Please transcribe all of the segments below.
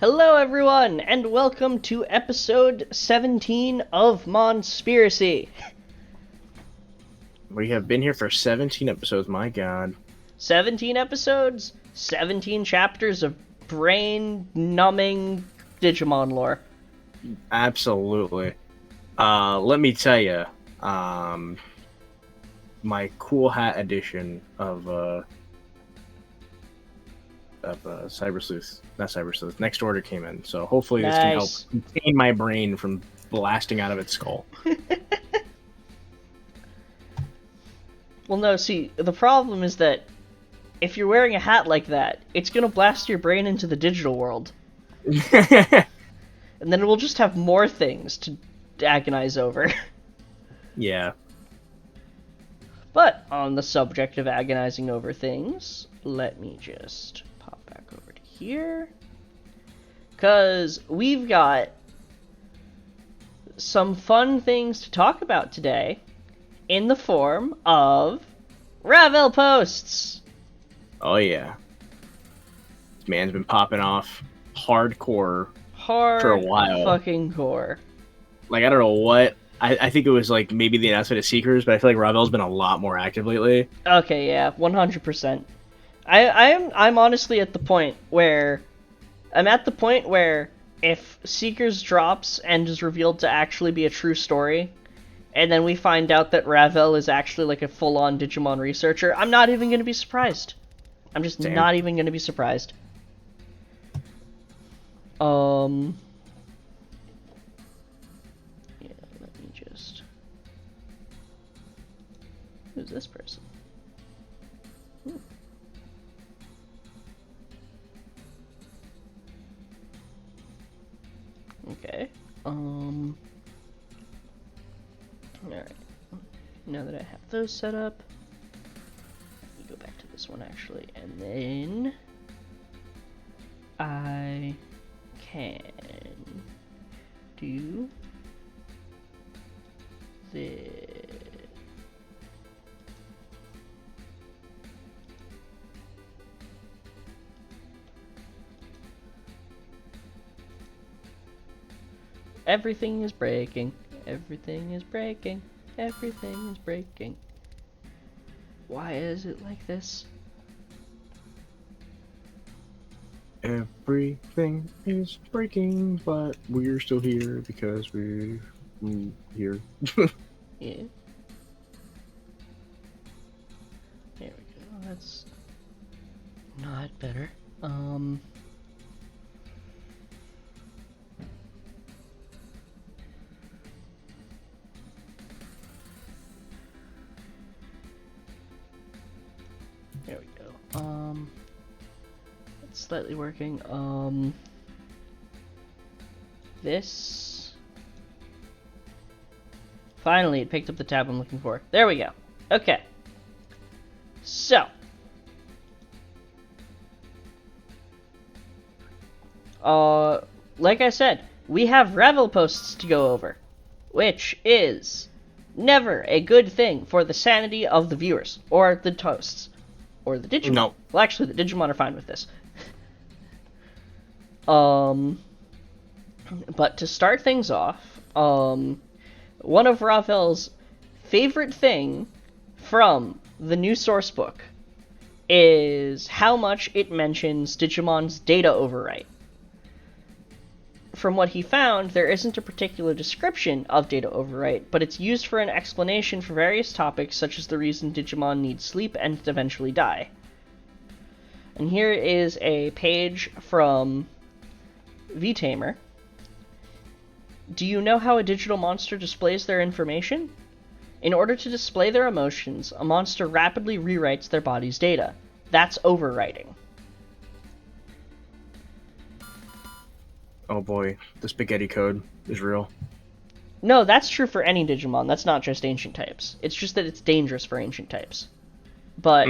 Hello everyone, and welcome to episode 17 of Monspiracy. We have been here for 17 episodes, my god. 17 episodes, 17 chapters of brain-numbing Digimon lore. Absolutely. Let me tell you, my cool hat edition of Cyber Sleuth, not Cyber Sleuth, Next Order came in, so hopefully this can help contain my brain from blasting out of its skull. Well, no, see, the problem is that if you're wearing a hat like that, it's gonna blast your brain into the digital world. And then we'll just have more things to agonize over. Yeah. But on the subject of agonizing over things, let me just pop back over to here. Because we've got some fun things to talk about today in the form of Ravel posts. Oh yeah, this man's been popping off hardcore for a while. Fucking core. Like, I don't know what. I think it was like maybe the announcement of Seekers, but I feel like Ravel's been a lot more active lately. Okay, yeah, 100%. I'm honestly at the point where if Seekers drops and is revealed to actually be a true story, and then we find out that Ravel is actually like a full-on Digimon researcher, I'm not even going to be surprised. I'm just not even going to be surprised. Yeah, let me just... Who's this person? Okay. Alright. Now that I have those set up, let me go back to this one actually, and then I can do this. Everything is breaking. Everything is breaking. Everything is breaking. Why is it like this? Everything is breaking, but we're still here because we're here. Yeah. There we go. That's not better. There we go. It's slightly working. This. Finally, it picked up the tab I'm looking for. There we go. Okay. So. Like I said, we have Ravel posts to go over, which is never a good thing for the sanity of the viewers, or the hosts, or the Digimon. No. Well, actually, the Digimon are fine with this. But to start things off, one of Ravel's favorite thing from the new source book is how much it mentions Digimon's data overwrite. From what he found, there isn't a particular description of data overwrite, but it's used for an explanation for various topics, such as the reason Digimon need sleep and eventually die. And here is a page from V-Tamer. Do you know how a digital monster displays their information? In order to display their emotions, a monster rapidly rewrites their body's data. That's overwriting. Oh boy, the spaghetti code is real. No, that's true for any Digimon. That's not just ancient types. It's just that it's dangerous for ancient types. But,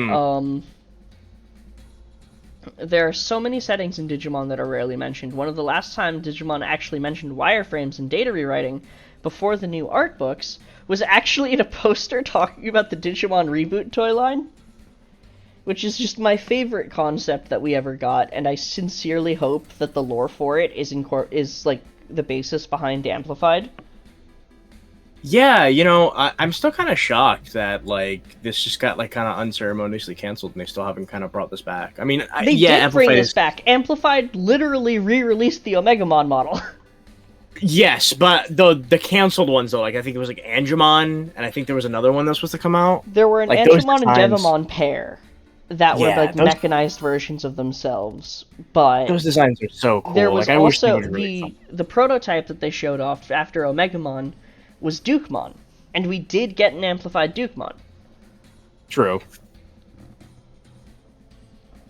there are so many settings in Digimon that are rarely mentioned. One of the last time Digimon actually mentioned wireframes and data rewriting before the new art books was actually in a poster talking about the Digimon Reboot toy line, which is just my favorite concept that we ever got, and I sincerely hope that the lore for it is like the basis behind Amplified. Yeah, you know, I'm still kind of shocked that like this just got like kind of unceremoniously canceled, and they still haven't kind of brought this back. I mean, they did bring this back. Amplified literally re-released the Omegamon model. Yes, but the canceled ones though, like I think it was like Angemon, and I think there was another one that was supposed to come out. There were an like, Angemon and Devamon pair that were like mechanized versions of themselves, but those designs are so cool. There was like, also really the prototype that they showed off after Omegamon was Dukemon, and we did get an amplified Dukemon. True.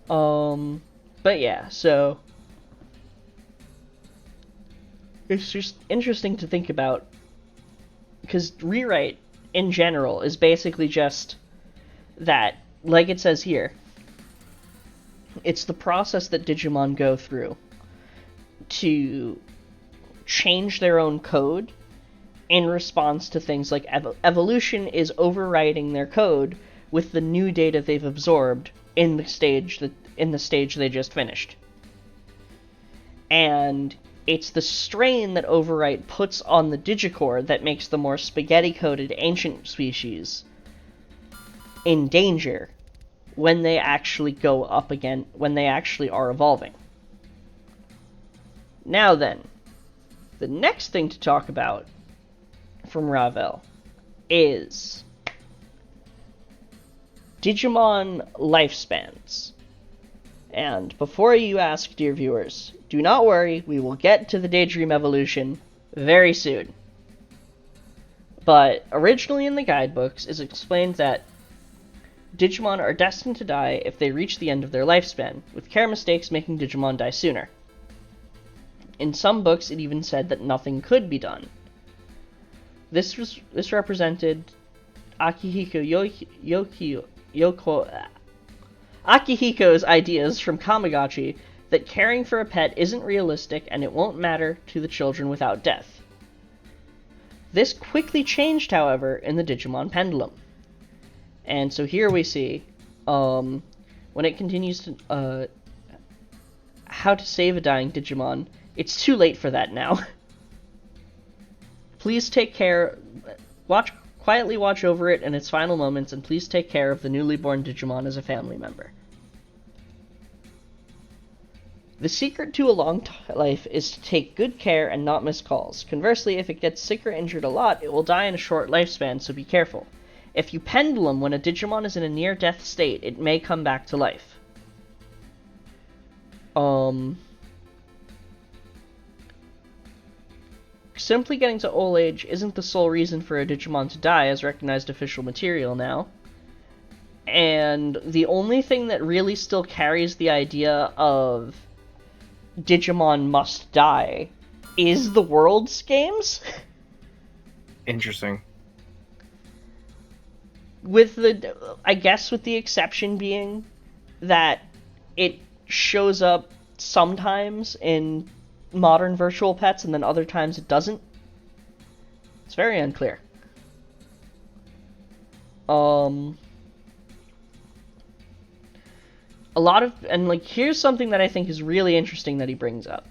But yeah, so it's just interesting to think about, because rewrite in general is basically just that, like it says here, it's the process that Digimon go through to change their own code in response to things like evolution is overriding their code with the new data they've absorbed in the stage they just finished. And it's the strain that overwrite puts on the Digicore that makes the more spaghetti-coded ancient species in danger when they actually go up again, when they actually are evolving. Now then, the next thing to talk about from Ravel is Digimon lifespans. And before you ask, dear viewers, do not worry, we will get to the Daydream Evolution very soon. But originally in the guidebooks, it's explained that Digimon are destined to die if they reach the end of their lifespan, with care mistakes making Digimon die sooner. In some books, it even said that nothing could be done. This represented Akihiko's ideas from Kamigachi that caring for a pet isn't realistic and it won't matter to the children without death. This quickly changed, however, in the Digimon Pendulum. And so here we see, when it continues to, how to save a dying Digimon, it's too late for that now. Please take care, quietly watch over it in its final moments, and please take care of the newly born Digimon as a family member. The secret to a long life is to take good care and not miss calls. Conversely, if it gets sick or injured a lot, it will die in a short lifespan, so be careful. If you pendulum when a Digimon is in a near-death state, it may come back to life. Simply getting to old age isn't the sole reason for a Digimon to die, as recognized official material now. And the only thing that really still carries the idea of Digimon must die is the Worlds games. Interesting. With the exception being that it shows up sometimes in modern virtual pets and then other times it doesn't. It's very unclear. Here's something that I think is really interesting that he brings up.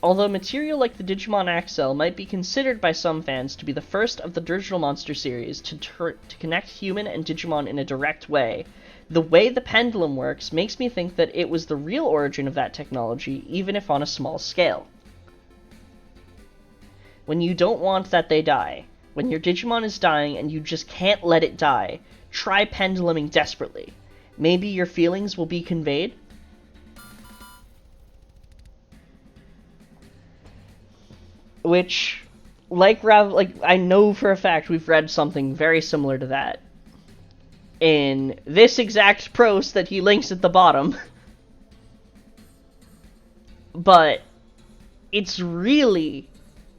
Although material like the Digimon Axel might be considered by some fans to be the first of the Digital Monster series to connect human and Digimon in a direct way, the way the pendulum works makes me think that it was the real origin of that technology, even if on a small scale. When you don't want that they die, when your Digimon is dying and you just can't let it die, try penduluming desperately. Maybe your feelings will be conveyed. Which, I know for a fact we've read something very similar to that in this exact prose that he links at the bottom. But it's really,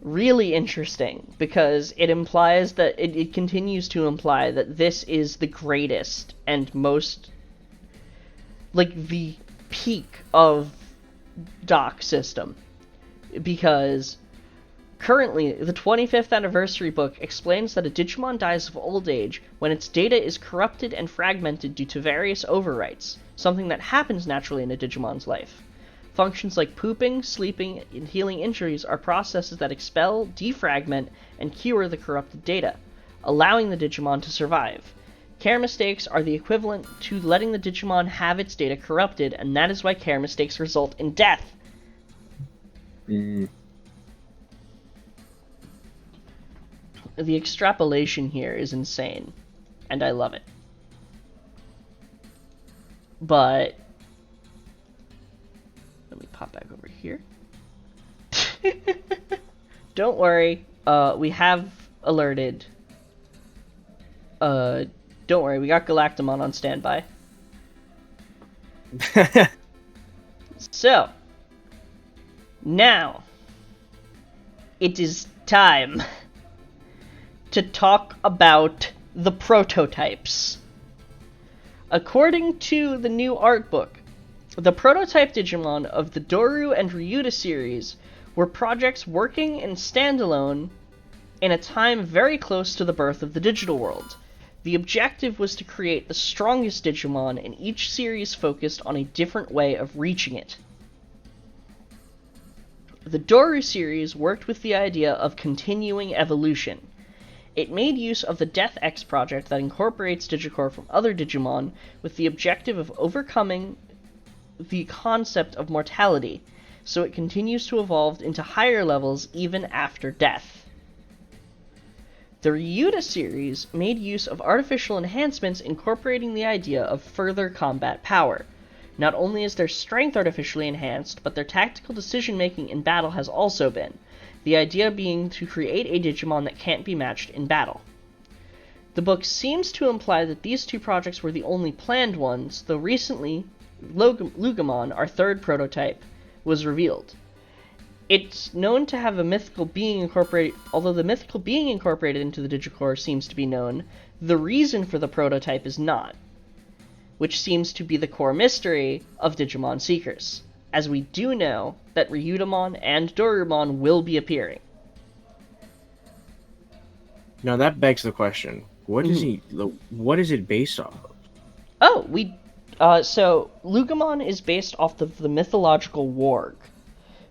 really interesting because it implies that it continues to imply that this is the greatest and most, the peak of doc system. Because currently, the 25th anniversary book explains that a Digimon dies of old age when its data is corrupted and fragmented due to various overwrites, something that happens naturally in a Digimon's life. Functions like pooping, sleeping, and healing injuries are processes that expel, defragment, and cure the corrupted data, allowing the Digimon to survive. Care mistakes are the equivalent to letting the Digimon have its data corrupted, and that is why care mistakes result in death. The extrapolation here is insane, and I love it. But let me pop back over here. Don't worry, we have alerted. Don't worry, we got Galactamon on standby. So, now, it is time to talk about the prototypes According to the new art book, the prototype Digimon of the Doru and Ryuta series were projects working in standalone in a time very close to the birth of the digital world. The objective was to create the strongest Digimon, and each series focused on a different way of reaching it. The Doru series worked with the idea of continuing evolution. It made use of the Death X project that incorporates Digicore from other Digimon with the objective of overcoming the concept of mortality, so it continues to evolve into higher levels even after death. The Ryuta series made use of artificial enhancements incorporating the idea of further combat power. Not only is their strength artificially enhanced, but their tactical decision-making in battle has also been, the idea being to create a Digimon that can't be matched in battle. The book seems to imply that these two projects were the only planned ones, though recently, Lugamon, our third prototype, was revealed. It's known to have a mythical being incorporated, although the mythical being incorporated into the Digicore seems to be known, the reason for the prototype is not, which seems to be the core mystery of Digimon Seekers, as we do know that Ryutamon and Dorumon will be appearing. Now that begs the question: what is it based off of? Oh, so Lugamon is based off of the mythological warg,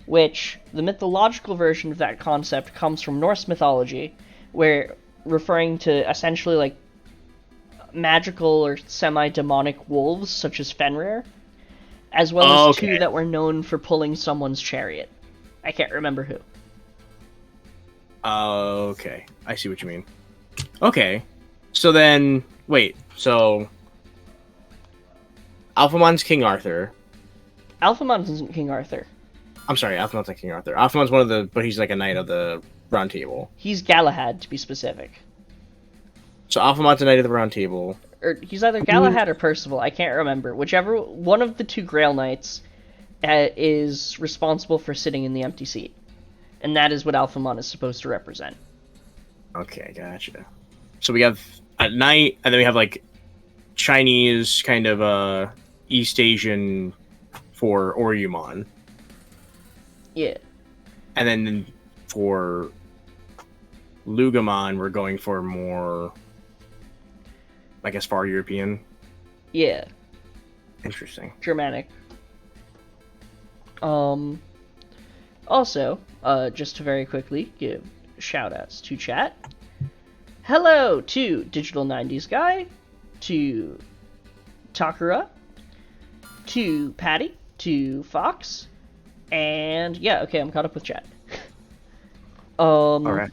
which the mythological version of that concept comes from Norse mythology, where referring to essentially like magical or semi-demonic wolves such as Fenrir, as well as two that were known for pulling someone's chariot. I can't remember who. Okay, I see what you mean. Okay, so then wait, so Alphamon's King Arthur. Alphamon isn't King Arthur. I'm sorry, Alphamon's not King Arthur. Alphamon's one of the, but he's like a knight of the Round Table. He's Galahad, to be specific. So Alphamon's a knight of the Round Table. Or he's either Galahad or Percival, I can't remember. Whichever one of the two Grail Knights is responsible for sitting in the empty seat. And that is what Alphamon is supposed to represent. Okay, gotcha. So we have a knight, and then we have like Chinese kind of East Asian for Oryumon. Yeah. And then for Lugamon, we're going for more, I guess, far European. Yeah. Interesting. Germanic. Also, just to very quickly give shout-outs to chat. Hello to Digital 90s Guy, to Takura, to Patty, to Fox, and yeah, okay, I'm caught up with chat. Alright.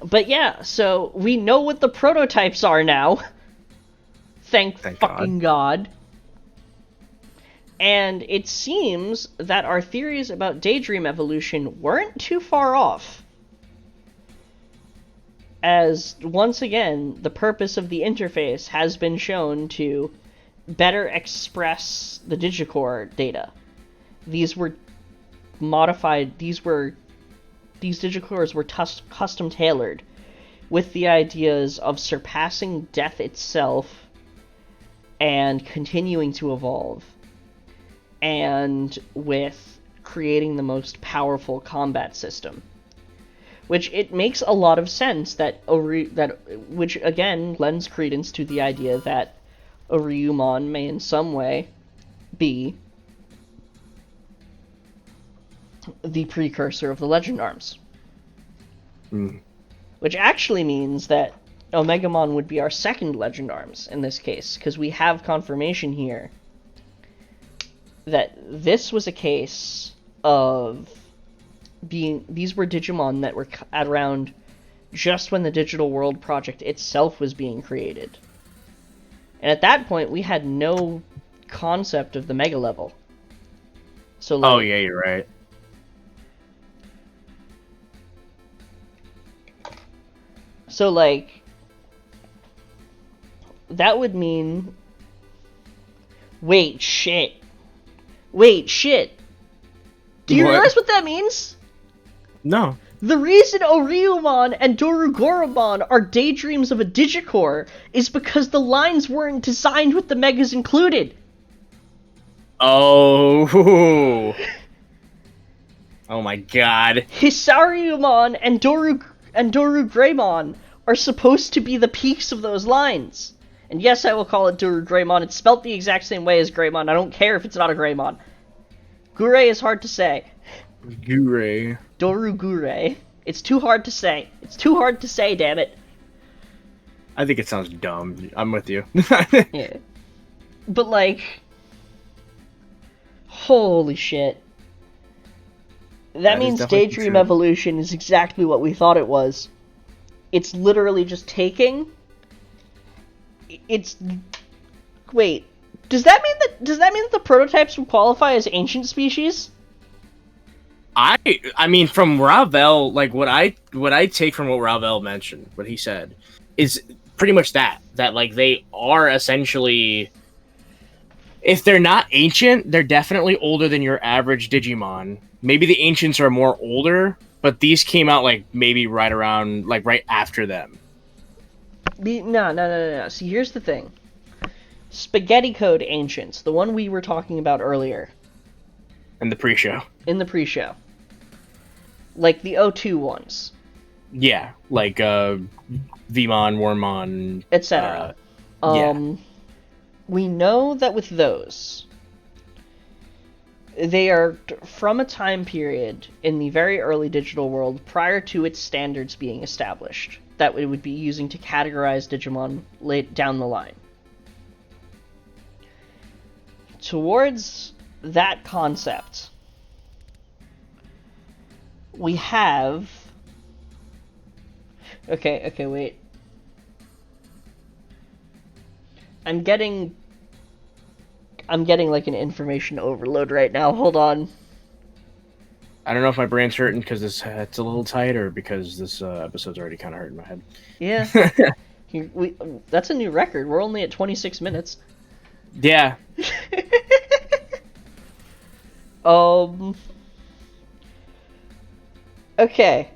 But yeah, so we know what the prototypes are now. Thank fucking God. And it seems that our theories about Daydream Evolution weren't too far off. As, once again, the purpose of the interface has been shown to better express the Digicore data. These were modified, these Digicores were custom tailored with the ideas of surpassing death itself and continuing to evolve, and with creating the most powerful combat system. Which it makes a lot of sense which again lends credence to the idea that Oryumon may in some way be the precursor of the Legend Arms. Which actually means that Omegamon would be our second Legend Arms in this case, because we have confirmation here that this was a case of these were Digimon that were around just when the Digital World project itself was being created. And at that point, we had no concept of the Mega level. So, oh yeah, you're right. So, like, that would mean... Wait, shit. Do you realize what that means? No. The reason Oryumon and Dorugoromon are daydreams of a Digicore is because the lines weren't designed with the Megas included. Oh. Oh my god. Hisaryumon and Dorugreymon are supposed to be the peaks of those lines. And yes, I will call it Dorugreymon. It's spelt the exact same way as Greymon. I don't care if it's not a Greymon. Gure is hard to say. Gure. Dorugure. It's too hard to say. It's too hard to say, damn it. I think it sounds dumb. I'm with you. Yeah. But, like... Holy shit. That means Daydream Evolution is exactly what we thought it was. It's literally just taking... It's... Wait. Does that mean that the prototypes would qualify as ancient species? I mean, from Ravel, like what I take from what Ravel mentioned, what he said, is pretty much that like they are essentially, if they're not ancient, they're definitely older than your average Digimon. Maybe the ancients are more older, but these came out like maybe right around, like right after them. No. See, here's the thing. Spaghetti Code Ancients, the one we were talking about earlier. In the pre-show. Like the O2 ones. Yeah, like Vmon, Wormmon, etc. We know that with those, they are from a time period in the very early digital world prior to its standards being established that it would be using to categorize Digimon late down the line. Towards that concept, we have... Okay, wait. I'm getting like an information overload right now. Hold on. I don't know if my brain's hurting because it's a little tight or because this episode's already kind of hurting my head. Yeah. That's a new record. We're only at 26 minutes. Yeah. Okay.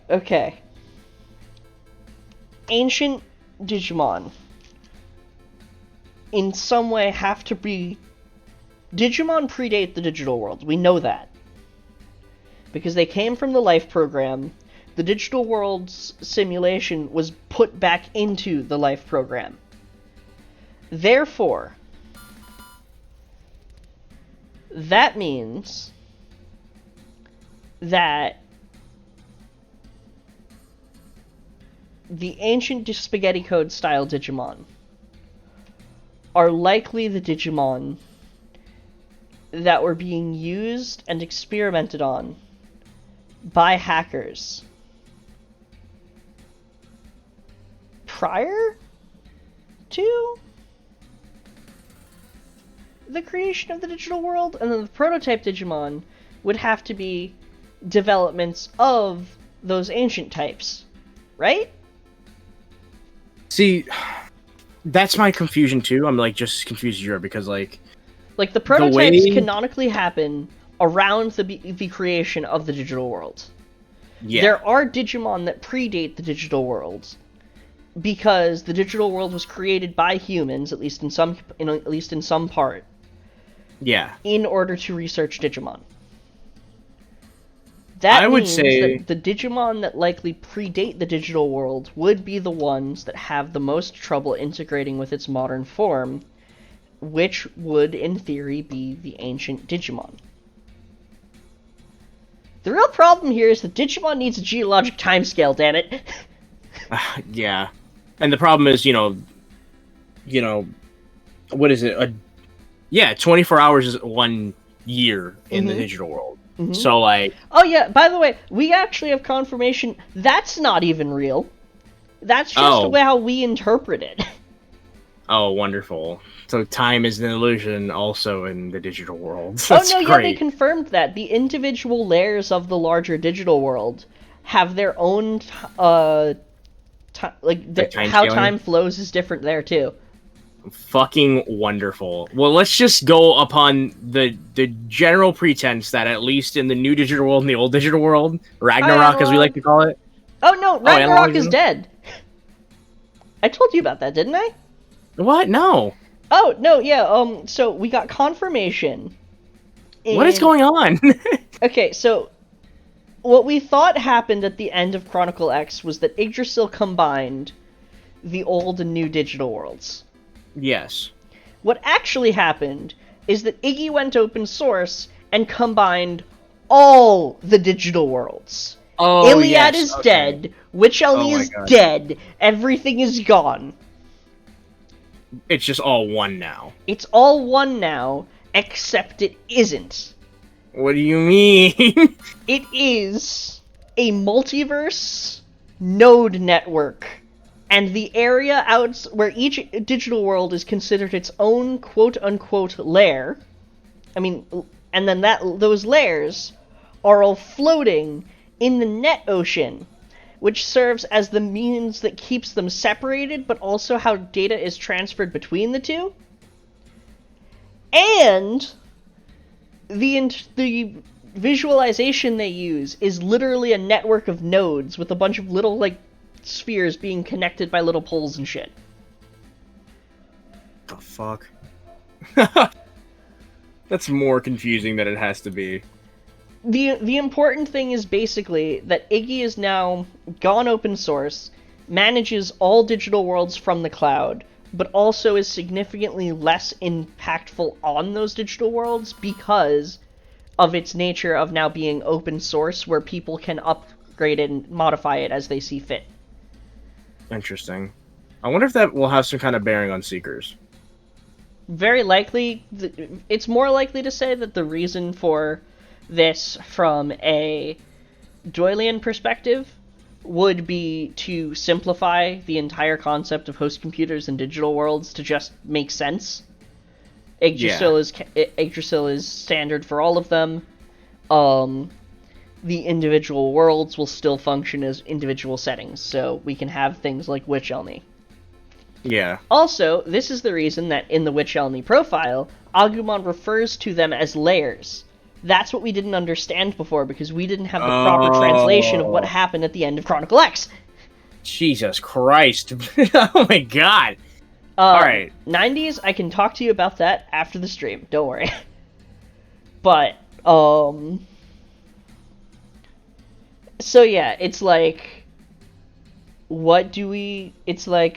Ancient Digimon in some way have to be... Digimon predate the digital world. We know that. Because they came from the Life program. The digital world's simulation was put back into the Life program. Therefore, that means that the ancient Spaghetti Code style Digimon are likely the Digimon that were being used and experimented on by hackers prior to the creation of the digital world, and then the prototype Digimon would have to be developments of those ancient types, right? See, that's my confusion too. I'm like just confused here because like the prototypes canonically happen around the creation of the digital world. Yeah. There are Digimon that predate the digital world because the digital world was created by humans, at least in some part. Yeah. In order to research Digimon. That means that the Digimon that likely predate the digital world would be the ones that have the most trouble integrating with its modern form, which would, in theory, be the ancient Digimon. The real problem here is that Digimon needs a geologic timescale, damn it. Yeah. And the problem is, what is it? 24 hours is 1 year in the digital world. Mm-hmm. So, like... Oh, yeah, by the way, we actually have confirmation that's not even real. That's just how we interpret it. Oh, wonderful. So time is an illusion also in the digital world. That's great. Yeah, they confirmed that. The individual layers of the larger digital world have their own... how time flows is different there, too. Fucking wonderful. Well, let's just go upon the general pretense that at least in the new digital world and the old digital world, Ragnarok, as we like to call it. Oh no, Ragnarok is Analog. dead. I told you about that, didn't I? What? No. Oh no, yeah. So we got confirmation. What is going on? Okay, so what we thought happened at the end of Chronicle X was that Yggdrasil combined the old and new digital worlds. Yes. What actually happened is that Iggy went open source and combined all the digital worlds. Oh, Iliad yes. is Okay. dead, Witch Elmy is God. dead, everything is gone. It's just all one now. It's all one now, except it isn't. What do you mean? It is a multiverse node network. And the area out where each digital world is considered its own quote-unquote lair, and then those lairs are all floating in the net ocean, which serves as the means that keeps them separated, but also how data is transferred between the two. And the visualization they use is literally a network of nodes with a bunch of little, spheres being connected by little poles and shit. The fuck? That's more confusing than it has to be. The important thing is basically that Iggy is now gone open source, manages all digital worlds from the cloud, but also is significantly less impactful on those digital worlds because of its nature of now being open source, where people can upgrade it and modify it as they see fit. Interesting. I wonder if that will have some kind of bearing on Seekers. Very likely, it's more likely to say that the reason for this from a Doylean perspective would be to simplify the entire concept of host computers and digital worlds to just make sense. Yggdrasil is standard for all of them. The individual worlds will still function as individual settings, so we can have things like Witch Elmy. Yeah. Also, this is the reason that in the Witch Elmy profile, Agumon refers to them as layers. That's what we didn't understand before, because we didn't have the proper translation of what happened at the end of Chronicle X. Jesus Christ. Oh my god. Alright. 90s, I can talk to you about that after the stream, don't worry. But, so yeah, it's like, it's like,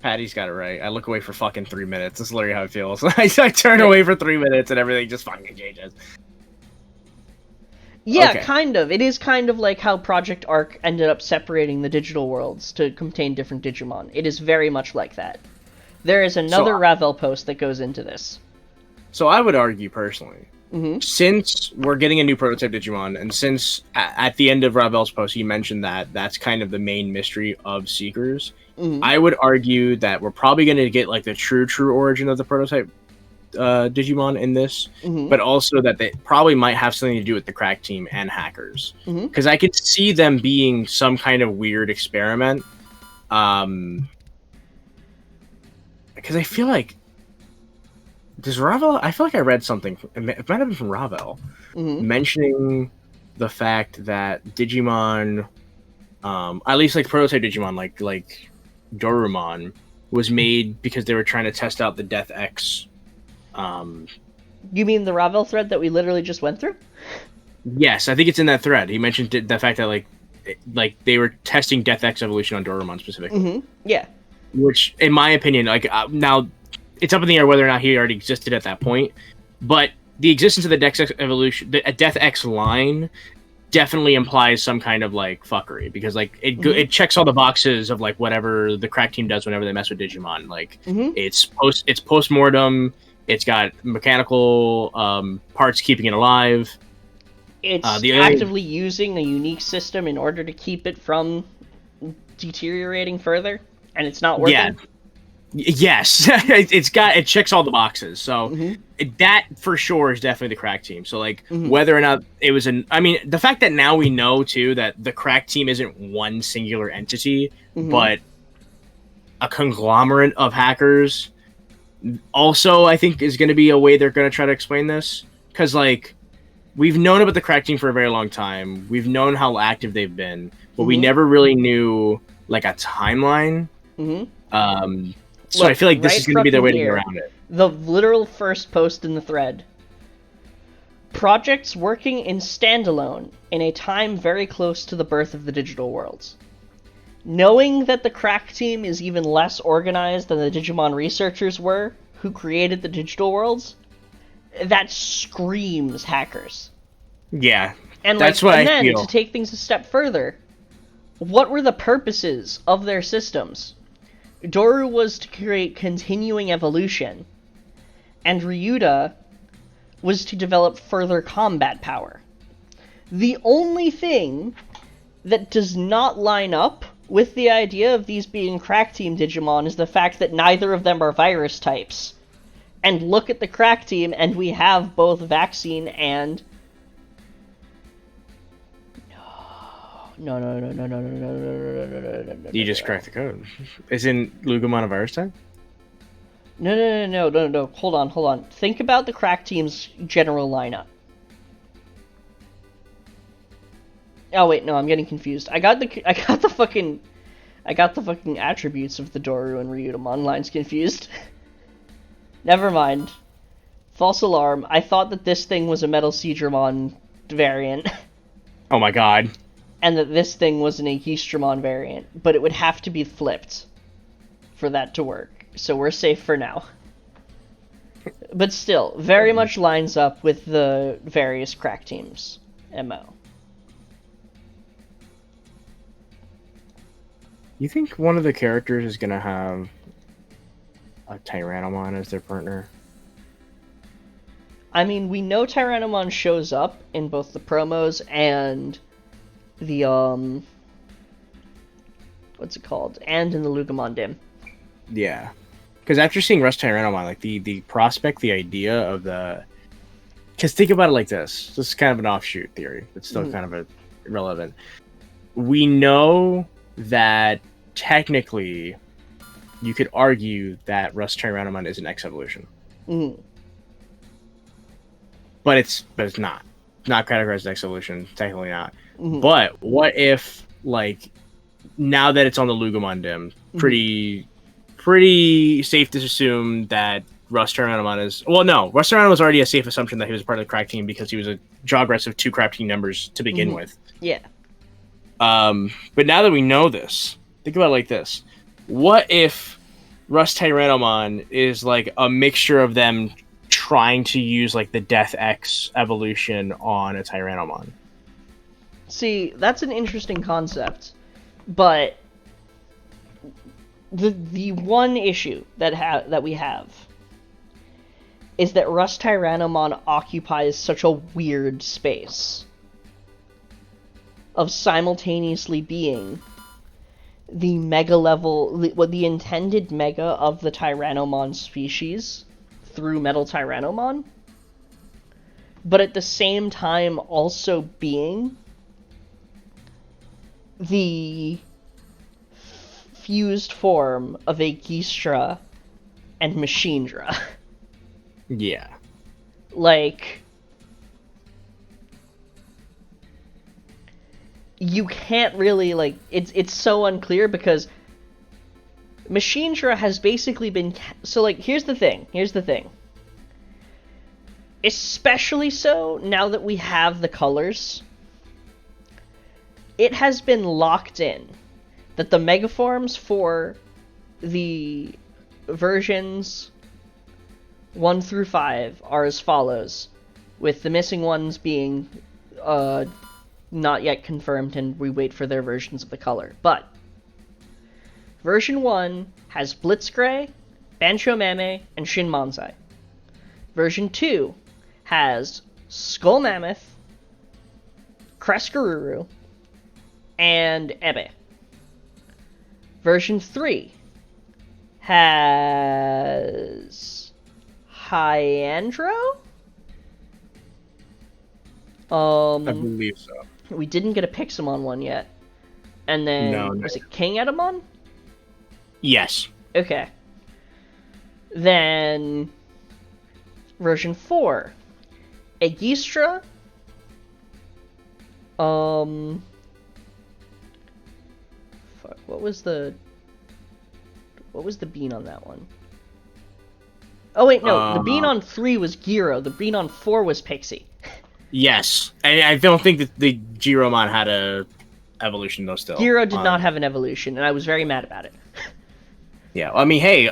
Patty's got it right. I look away for fucking 3 minutes. That's literally how it feels. I turn away for 3 minutes and everything just fucking changes. Yeah, Okay. kind of. It is kind of like how Project Arc ended up separating the digital worlds to contain different Digimon. It is very much like that. There is another Ravel post that goes into this. So I would argue, personally, since we're getting a new prototype Digimon, and since at the end of Ravel's post he mentioned that that's kind of the main mystery of Seekers, I would argue that we're probably going to get like the true origin of the prototype Digimon in this, but also that they probably might have something to do with the crack team and hackers, because I could see them being some kind of weird experiment, because I feel like does Ravel, I feel like I read something, it might have been from Ravel, mentioning the fact that Digimon, at least like prototype Digimon, like Dorumon, was made because they were trying to test out the Death X. You mean the Ravel thread that we literally just went through? Yes, I think it's in that thread. He mentioned the fact that like they were testing Death X evolution on Dorumon specifically. Yeah. Which, in my opinion, now it's up in the air whether or not he already existed at that point. But the existence of the Death X evolution, the Death X line, definitely implies some kind of like fuckery, because like it checks all the boxes of like whatever the crack team does whenever they mess with Digimon. Like it's post-mortem. It's got mechanical parts keeping it alive. It's actively using a unique system in order to keep it from deteriorating further, and it's not working. Yeah. Yes, it checks all the boxes. So that for sure is definitely the crack team. So like whether or not it was the fact that now we know too that the crack team isn't one singular entity, but a conglomerate of hackers. Also, I think is going to be a way they're going to try to explain this, because like we've known about the crack team for a very long time. We've known how active they've been, but we never really knew like a timeline. So Look, I feel like this right is going to be their way to get here, around it. the literal first post in the thread. Projects working in standalone in a time very close to the birth of the digital worlds. Knowing that the crack team is even less organized than the Digimon researchers were, who created the digital worlds, that screams hackers. Yeah, and that's what I then feel. To take things a step further, what were the purposes of their systems? Doru was to create continuing evolution, and Ryuta was to develop further combat power. The only thing that does not line up with the idea of these being crack team Digimon is the fact that neither of them are virus types. And look at the crack team, and we have both vaccine and... No. You just cracked the code. Isn't Lugumon a virus type? No. Hold on. Think about the crack team's general lineup. Oh wait, no, I'm getting confused. I got the fucking attributes of the Doru and Ryutamon lines confused. Never mind. False alarm. I thought that this thing was a Metal Seedramon variant. Oh my god. And that this thing was an Aegistramon variant, but it would have to be flipped for that to work. So we're safe for now. But still, very much lines up with the various crack teams' MO. You think one of the characters is gonna have a Tyrannomon as their partner? I mean, we know Tyrannomon shows up in both the promos and the, what's it called? And in the Lugumon Dim. Yeah. Because after seeing Rust Tyrannomon, like, the prospect, the idea of the... Because think about it like this. This is kind of an offshoot theory. It's still kind of irrelevant. We know that technically you could argue that Rust Tyrannomon is an X evolution. But it's not. Not categorized as X evolution. Technically not. But what if, like, now that it's on the Lugumon Dim, pretty safe to assume that Rust Tyrannomon is... Well, no. Rust Tyrannomon was already a safe assumption that he was part of the crack team because he was a Jawgrass of 2 crack team members to begin with. Yeah. But now that we know this, think about it like this. What if Rust Tyrannomon is, like, a mixture of them trying to use, like, the Death X evolution on a Tyrannomon? See, that's an interesting concept, but the one issue that we have is that Rust Tyrannomon occupies such a weird space of simultaneously being the mega level, the intended mega of the Tyrannomon species through Metal Tyrannomon, but at the same time also being the fused form of Aegistra and Machinedra. Yeah. Like, you can't really, like, it's so unclear because Machinedra has basically been... So, like, here's the thing. Especially so now that we have the colors, it has been locked in that the megaforms for the versions 1 through 5 are as follows, with the missing ones being not yet confirmed, and we wait for their versions of the color. But version 1 has Blitzgray, Bancho Mame, and Shin Manzai. Version 2 has Skull Mammoth, Crescaruru, and Ebe. Version 3 has Hyandro? I believe so. We didn't get a Pixamon one yet. And then, was it King Edamon? Yes. Okay. Then version 4, Aegistra. Fuck, what was the bean on that one? Oh wait, no, the bean on 3 was Gyro, the bean on 4 was Pixie. Yes. And I don't think that the Giromon had a evolution though still. Gyro did not have an evolution, and I was very mad about it. Yeah, I mean, hey,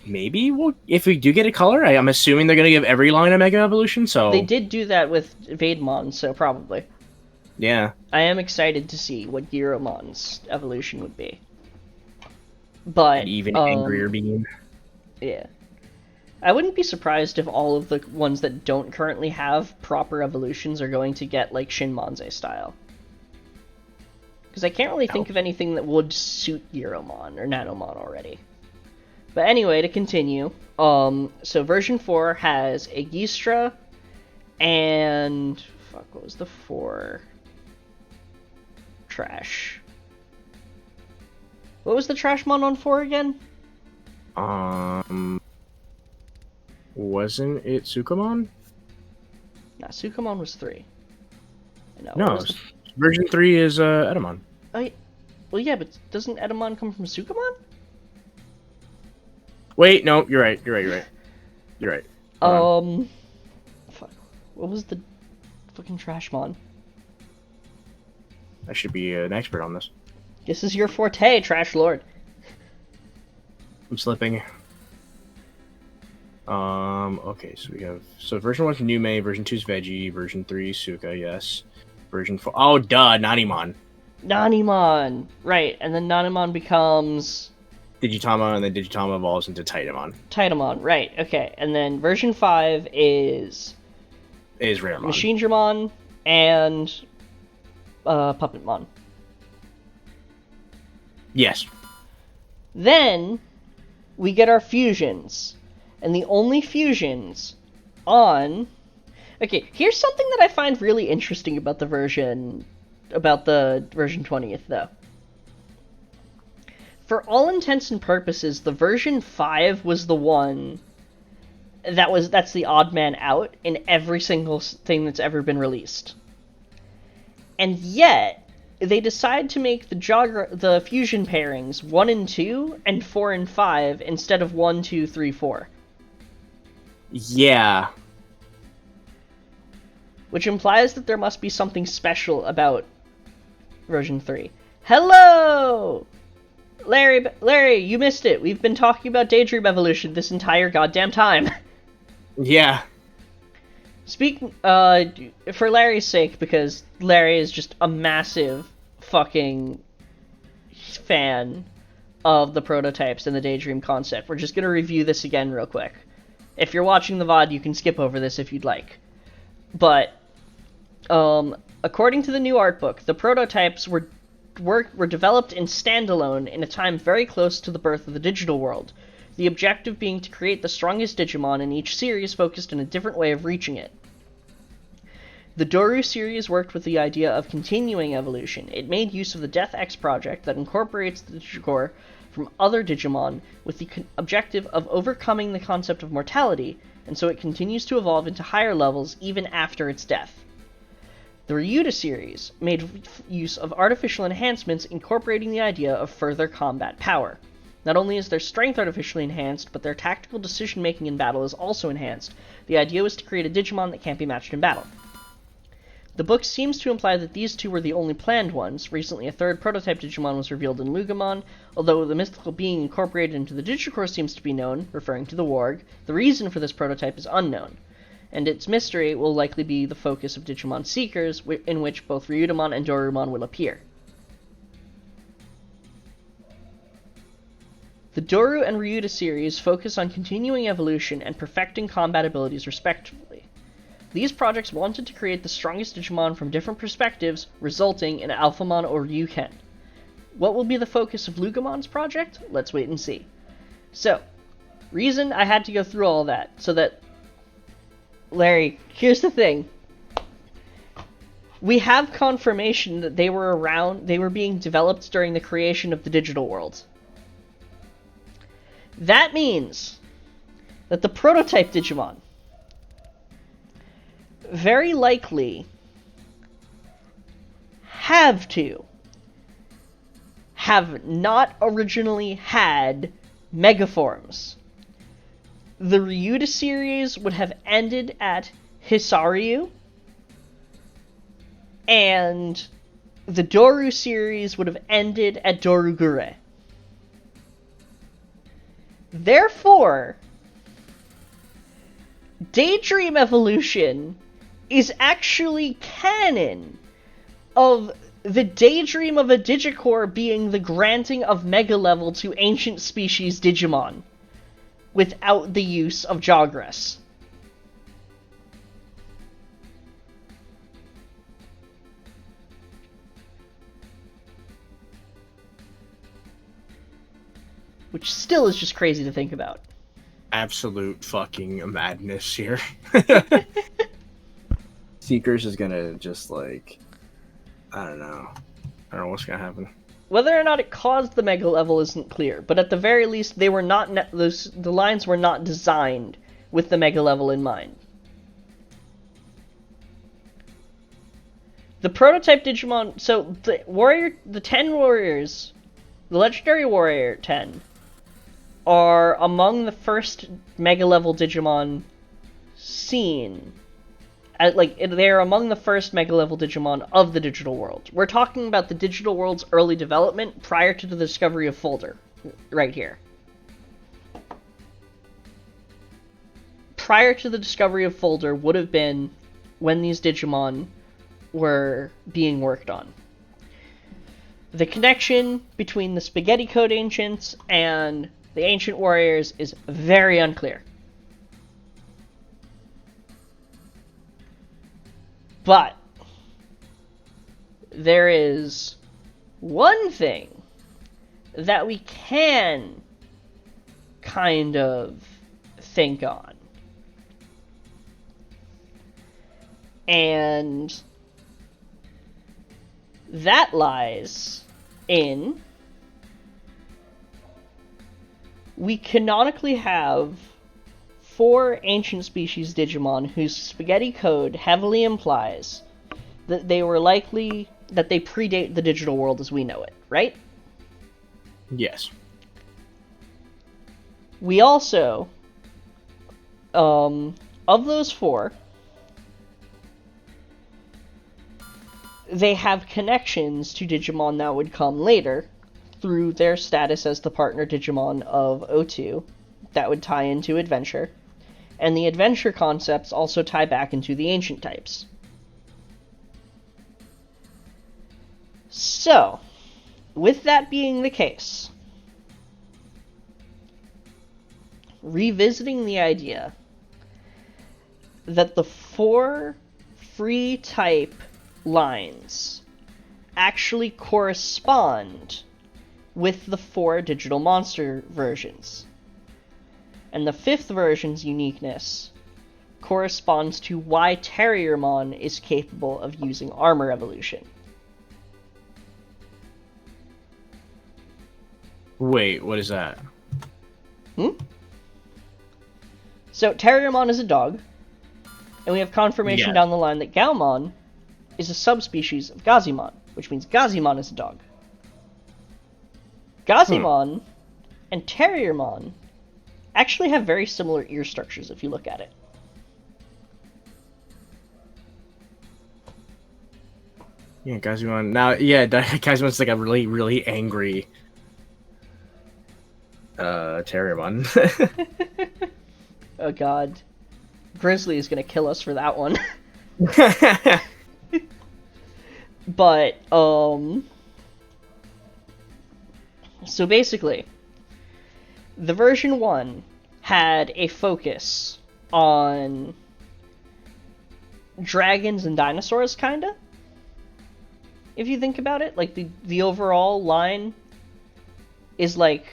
maybe if we do get a color, I'm assuming they're going to give every line a Mega Evolution, so... They did do that with Vademon, so probably. Yeah. I am excited to see what Giromon's evolution would be. But... An even angrier beam. Yeah. I wouldn't be surprised if all of the ones that don't currently have proper evolutions are going to get, like, Shinmonze style. Because I can't really think of anything that would suit Giromon or Nanomon already. But anyway, to continue, so version 4 has Aegistra and... Fuck, what was the 4? Trash. What was the Trashmon on 4 again? Wasn't it Sukamon? Nah, Sukamon was 3. No, version 3 is Edamon. Oh, well, yeah, but doesn't Edamon come from Sukamon? Wait, no, you're right. Fuck. What was the fucking Trashmon? I should be an expert on this. This is your forte, Trash Lord. I'm slipping. Okay, so we have... So version 1 is Nume, version 2 is Veggie, version 3 is Suka, yes. Version 4... Oh, duh, Nanimon. Nanimon! Right, and then Nanimon becomes... Digitama, and then Digitama evolves into Titamon. Titamon, right, okay. And then version 5 is... Raремon. Machinedramon and... Puppetmon. Yes. Then, we get our fusions. And the only fusions on... Okay, here's something that I find really interesting about the version 20th, though. For all intents and purposes, the version 5 was the one that's the odd man out in every single thing that's ever been released. And yet, they decide to make the fusion pairings 1 and 2 and 4 and 5 instead of 1, 2, 3, 4. Yeah. Which implies that there must be something special version 3. Hello! Larry, you missed it. We've been talking about Daydream Evolution this entire goddamn time. Yeah. For Larry's sake, because Larry is just a massive fucking fan of the prototypes and the Daydream concept, we're just gonna review this again real quick. If you're watching the VOD, you can skip over this if you'd like. But, according to the new art book, the prototypes were developed in standalone in a time very close to the birth of the digital world, the objective being to create the strongest Digimon in each series focused in a different way of reaching it. The Doru series worked with the idea of continuing evolution. It made use of the Death X project that incorporates the Digicore from other Digimon with the objective of overcoming the concept of mortality, and so it continues to evolve into higher levels even after its death. The Ryuta series made use of artificial enhancements incorporating the idea of further combat power. Not only is their strength artificially enhanced, but their tactical decision-making in battle is also enhanced. The idea was to create a Digimon that can't be matched in battle. The book seems to imply that these two were the only planned ones. Recently, a third prototype Digimon was revealed in Lugamon. Although the mystical being incorporated into the Digicore seems to be known, referring to the Warg, the reason for this prototype is unknown, and its mystery will likely be the focus of Digimon Seekers, in which both Ryutamon and Dorumon will appear. The Doru and Ryuta series focus on continuing evolution and perfecting combat abilities respectively. These projects wanted to create the strongest Digimon from different perspectives, resulting in Alphamon or Ryuken. What will be the focus of Lugamon's project? Let's wait and see. So, reason I had to go through all that, so that... Larry, here's the thing. We have confirmation that they were being developed during the creation of the digital world. That means that the prototype Digimon very likely have not originally had megaforms. The Ryuta series would have ended at Hisaryu, and the Doru series would have ended at Dorugure. Therefore, Daydream Evolution is actually canon of the daydream of a Digicore being the granting of Mega Level to ancient species Digimon, without the use of Jogress. Which still is just crazy to think about. Absolute fucking madness here. Seekers is gonna just like, I don't know what's gonna happen. Whether or not it caused the Mega Level isn't clear, but at the very least, they were not the lines were not designed with the Mega Level in mind. The prototype Digimon, so the 10 warriors, the Legendary Warrior 10, are among the first Mega Level Digimon seen. They're among the first Mega Level Digimon of the digital world. We're talking about the digital world's early development prior to the discovery of Folder, right here. Prior to the discovery of Folder would have been when these Digimon were being worked on. The connection between the Spaghetti Code Ancients and the Ancient Warriors is very unclear. But there is one thing that we can kind of think on. And that lies in we canonically have 4 ancient species Digimon whose spaghetti code heavily implies that they predate the digital world as we know it, right? Yes. We also, of those 4, they have connections to Digimon that would come later through their status as the partner Digimon of O2 that would tie into Adventure. And the Adventure concepts also tie back into the ancient types. So, with that being the case, revisiting the idea that the 4 free type lines actually correspond with the 4 digital monster versions. And the 5th version's uniqueness corresponds to why Terriermon is capable of using armor evolution. Wait, what is that? So Terriermon is a dog, and we have confirmation down the line that Gaomon is a subspecies of Gazimon, which means Gazimon is a dog. Gazimon and Terriermon actually have very similar ear structures if you look at it. Yeah, Gazimon. Now, yeah, Gazimon's like a really, really angry Terriermon. Oh god. Grizzly is gonna kill us for that one. But, so basically, the version 1 had a focus on dragons and dinosaurs, kinda. If you think about it, like the overall line is like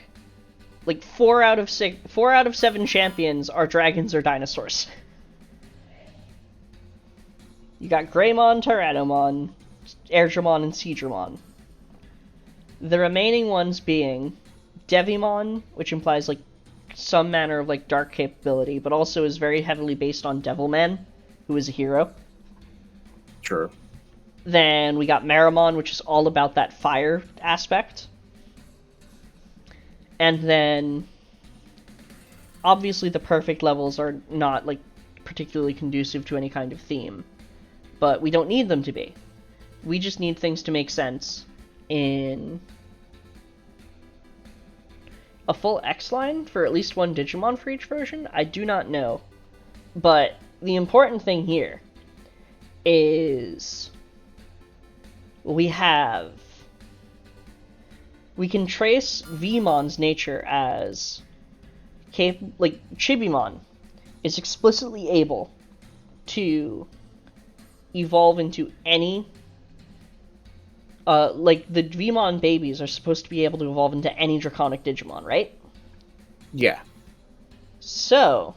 4 out of 7 champions are dragons or dinosaurs. You got Greymon, Tyrannomon, Airdramon, and Seadramon. The remaining ones being Devimon, which implies like some manner of like dark capability, but also is very heavily based on Devilman, who is a hero. Sure. Then we got Meramon, which is all about that fire aspect. And then obviously the perfect levels are not like particularly conducive to any kind of theme, but we don't need them to be. We just need things to make sense in a full X line for at least one Digimon for each version. I do not know, but the important thing here is we can trace Vmon's nature as Chibimon is explicitly able to evolve into any the Vmon babies are supposed to be able to evolve into any Draconic Digimon, right? Yeah. So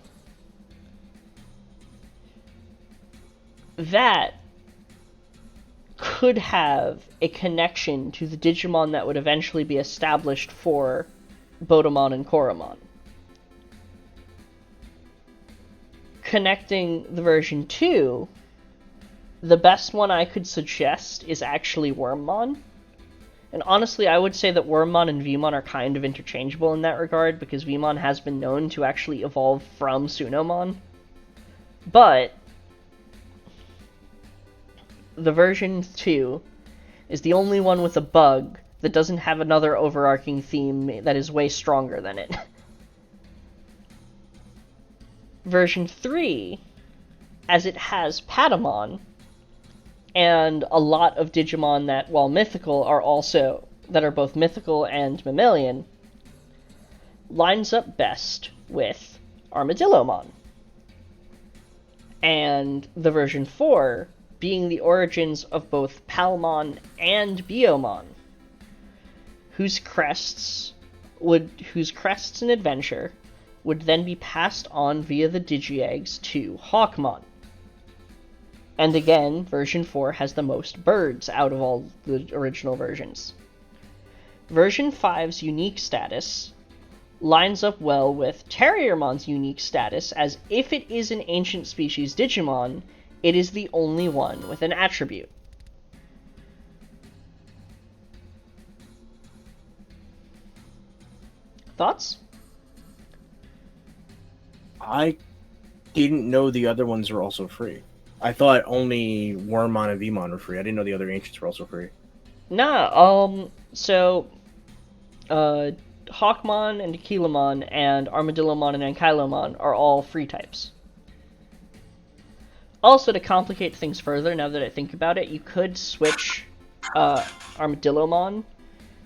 that could have a connection to the Digimon that would eventually be established for Bodamon and Koromon. Connecting the version 2, the best one I could suggest is actually Wormmon. And honestly, I would say that Wormmon and Vmon are kind of interchangeable in that regard, because Vmon has been known to actually evolve from Sunomon. But the version 2 is the only one with a bug that doesn't have another overarching theme that is way stronger than it. Version 3, as it has Patamon, and a lot of Digimon that, while mythical, that are both mythical and mammalian, lines up best with Armadillomon. And the version 4 being the origins of both Palmon and Biomon, whose crests and adventure would then be passed on via the Digi-Eggs to Hawkmon. And again, version 4 has the most birds out of all the original versions. Version 5's unique status lines up well with Terriermon's unique status, as if it is an ancient species Digimon, it is the only one with an attribute. Thoughts? I didn't know the other ones were also free. I thought only Wormmon and Vmon were free. I didn't know the other ancients were also free. Hawkmon and Aquilomon and Armadillomon and Ankylomon are all free types. Also, to complicate things further, now that I think about it, you could switch Armadillomon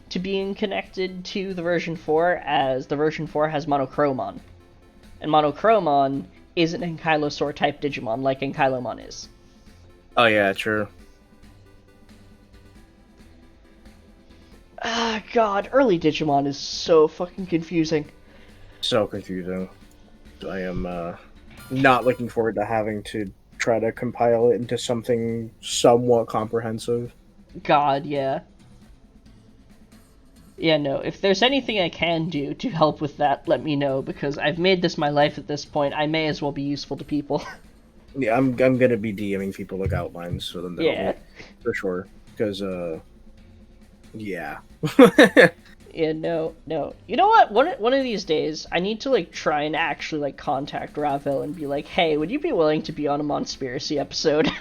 to being connected to the version 4, as the version 4 has Monochromon. And Monochromon is an Ankylosaur type Digimon, like Ankylomon is. Oh yeah, true. Ah, God, early Digimon is so fucking confusing. So confusing. I am not looking forward to having to try to compile it into something somewhat comprehensive. God, yeah. Yeah, no, if there's anything I can do to help with that, let me know, because I've made this my life at this point. I may as well be useful to people. Yeah, I'm gonna be DMing people like outlines for them to help Yeah. me, for sure. Because, yeah. Yeah, no. You know what? One of these days, I need to, like, try and actually, like, contact Ravel and be like, hey, would you be willing to be on a Monspiracy episode?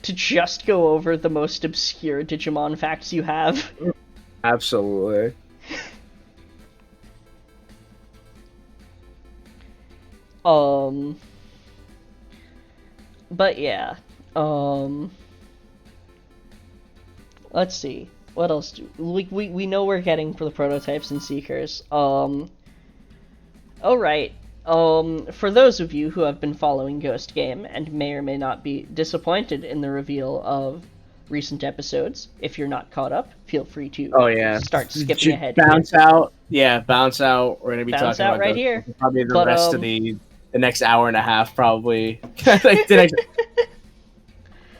To just go over the most obscure Digimon facts you have. Absolutely. But yeah. Let's see. What else do we know we're getting for the prototypes and seekers. Alright. For those of you who have been following Ghost Game and may or may not be disappointed in the reveal of recent episodes, if you're not caught up, feel free to start skipping ahead. Bounce out. Yeah, bounce out. We're gonna be Bounce talking out about right here. Probably the rest of the next hour and a half, probably. Like the next,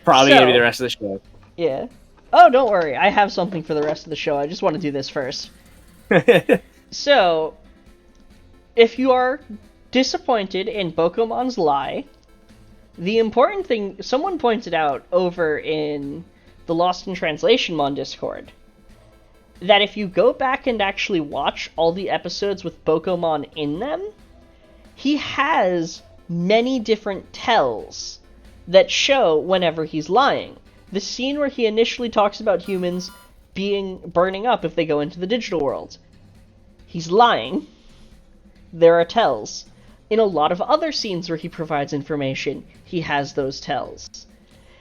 probably gonna be the rest of the show. Yeah. Oh, don't worry. I have something for the rest of the show. I just want to do this first. So, if you are disappointed in Bokomon's lie, the important thing someone pointed out over in the Lost in Translation Mon Discord, that if you go back and actually watch all the episodes with Bokomon in them, he has many different tells that show whenever he's lying. The scene where he initially talks about humans burning up if they go into the digital world, he's lying. There are tells. In a lot of other scenes where he provides information, he has those tells.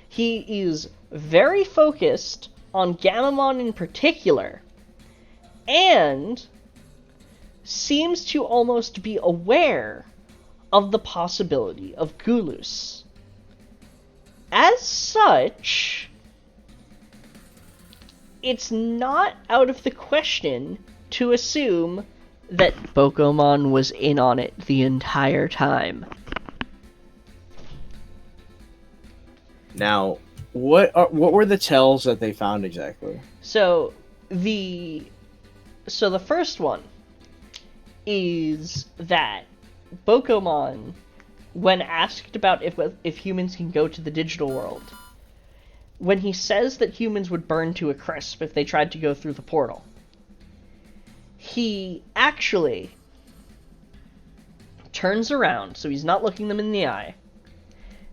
He is very focused on Gamamon in particular, and seems to almost be aware of the possibility of Gulus. As such, it's not out of the question to assume that Bokomon was in on it the entire time. Now, what were the tells that they found exactly? So the first one is that Bokomon, when asked about if humans can go to the digital world, when he says that humans would burn to a crisp if they tried to go through the portal, he actually turns around, so he's not looking them in the eye,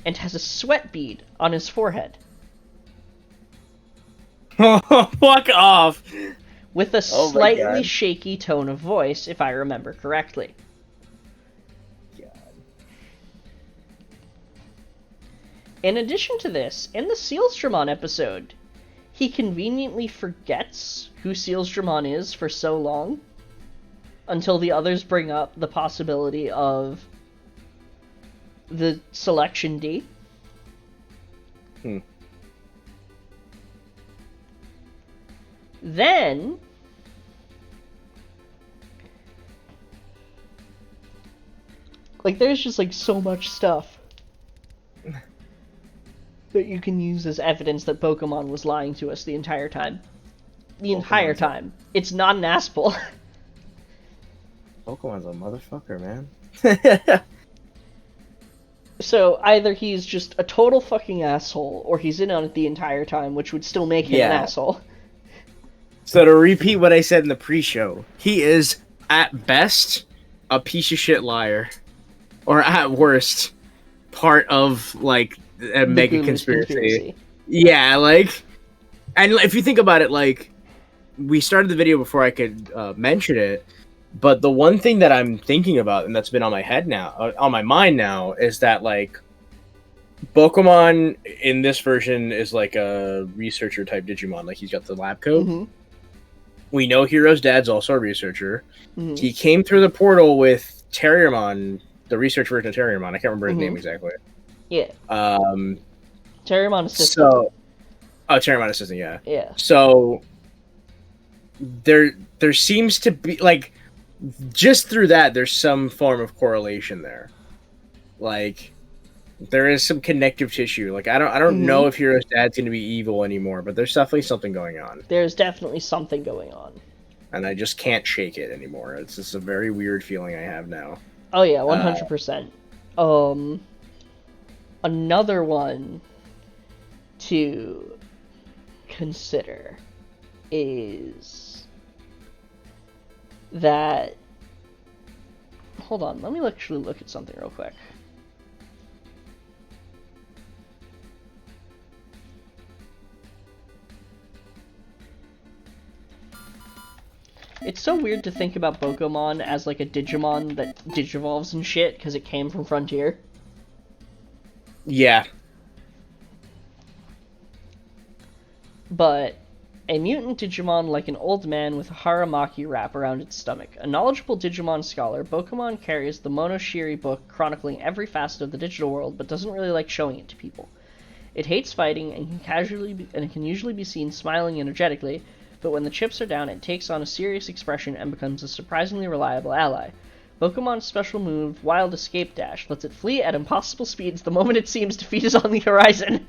and has a sweat bead on his forehead. Fuck off! With a slightly shaky tone of voice, if I remember correctly. God. In addition to this, in the Sealsdramon episode, he conveniently forgets who Sealsdramon is for so long, until the others bring up the possibility of the Selection D. Then, there's just, so much stuff that you can use as evidence that Bokomon was lying to us the entire time. The entire time. It's not an asshole. Pokemon's a motherfucker, man. So, either he's just a total fucking asshole, or he's in on it the entire time, which would still make him an asshole. So to repeat what I said in the pre-show, he is, at best, a piece of shit liar. Or at worst, part of, a mega conspiracy. Yeah, and if you think about it, we started the video before I could mention it, but the one thing that I'm thinking about, and that's been on my mind now, is that, Bokomon in this version is a researcher type Digimon. He's got the lab coat. Mm-hmm. We know Hero's dad's also a researcher. Mm-hmm. He came through the portal with Terriermon, the research version of Terriermon. I can't remember his name exactly. Yeah. Terriermon Assistant. Terriermon Assistant, yeah. Yeah. So, there seems to be, just through that, there's some form of correlation there. There is some connective tissue. I don't know if Hero's dad's going to be evil anymore, but there's definitely something going on. There's definitely something going on. And I just can't shake it anymore. It's just a very weird feeling I have now. Oh yeah, 100%. Another one to consider is that... Hold on, let me actually look at something real quick. It's so weird to think about Bokomon as, a Digimon that digivolves and shit, because it came from Frontier. Yeah. But a mutant Digimon like an old man with a Haramaki wrap around its stomach. A knowledgeable Digimon scholar, Bokomon carries the Monoshiri book chronicling every facet of the digital world, but doesn't really like showing it to people. It hates fighting and can usually be seen smiling energetically, but when the chips are down, it takes on a serious expression and becomes a surprisingly reliable ally. Bokomon's special move, Wild Escape Dash, lets it flee at impossible speeds the moment it seems defeat is on the horizon.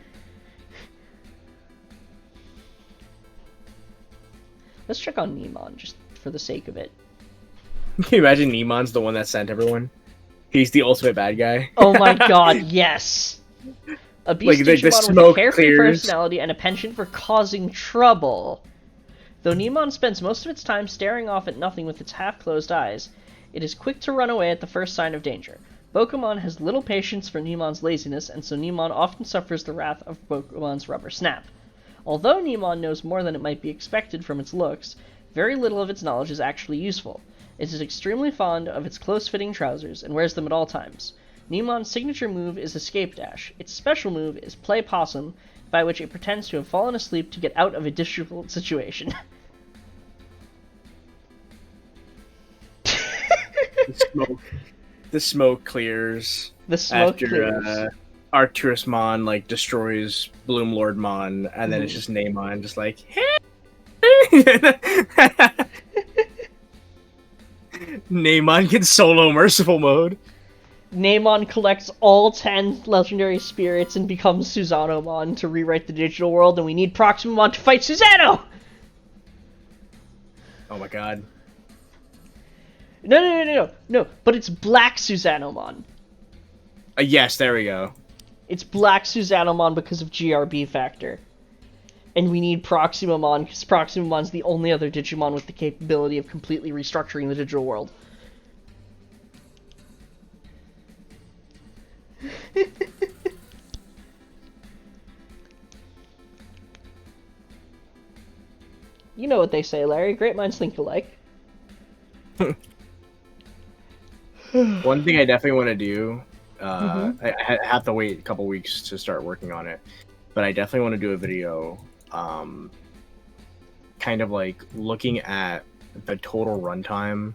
Let's check on Nemon, just for the sake of it. Can you imagine Nemon's the one that sent everyone? He's the ultimate bad guy. Oh my god, yes! A beast Like, the Digimon with a smoke carefree clears. personality and a penchant for causing trouble. Though Nemon spends most of its time staring off at nothing with its half-closed eyes, it is quick to run away at the first sign of danger. Bokumon has little patience for Nemon's laziness, and so Nemon often suffers the wrath of Bokumon's rubber snap. Although Nemon knows more than it might be expected from its looks, very little of its knowledge is actually useful. It is extremely fond of its close-fitting trousers, and wears them at all times. Nemon's signature move is Escape Dash. Its special move is Play Possum, by which it pretends to have fallen asleep to get out of a difficult situation. The smoke clears. The smoke after, clears. Arcturusmon like destroys Bloomlordmon, and then it's just Neymon, just like, hey! Neymon gets solo merciful mode. Neymon collects all 10 legendary spirits and becomes Susanomon to rewrite the digital world, and we need Proximamon to fight Susano! Oh my god. No, but it's Black Susanomon. Yes, there we go. It's Black Susanomon because of GRB factor. And we need Proximamon, because Proximamon's the only other Digimon with the capability of completely restructuring the digital world. You know what they say, Larry. Great minds think alike. One thing I definitely want to do, I have to wait a couple weeks to start working on it, but I definitely want to do a video, kind of like looking at the total runtime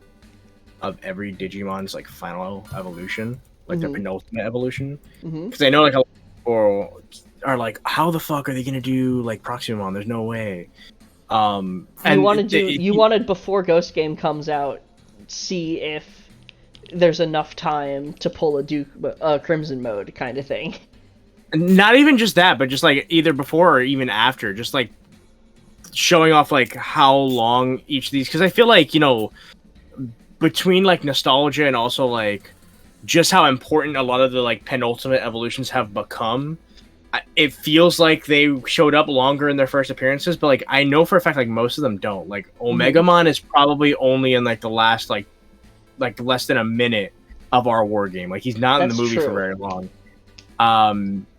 of every Digimon's like final evolution, like their penultimate evolution, because I know like a lot of people are like, how the fuck are they gonna do like Proximamon? There's no way. You want to before Ghost Game comes out, see if there's enough time to pull a Crimson mode kind of thing. Not even just that, but just like either before or even after, just like showing off like how long each of these, because I feel like, you know, between like nostalgia and also like just how important a lot of the like penultimate evolutions have become, it feels like they showed up longer in their first appearances, but like I know for a fact like most of them don't. Like Omegamon is probably only in like the last like less than a minute of our war game. Like he's not in the movie for very long.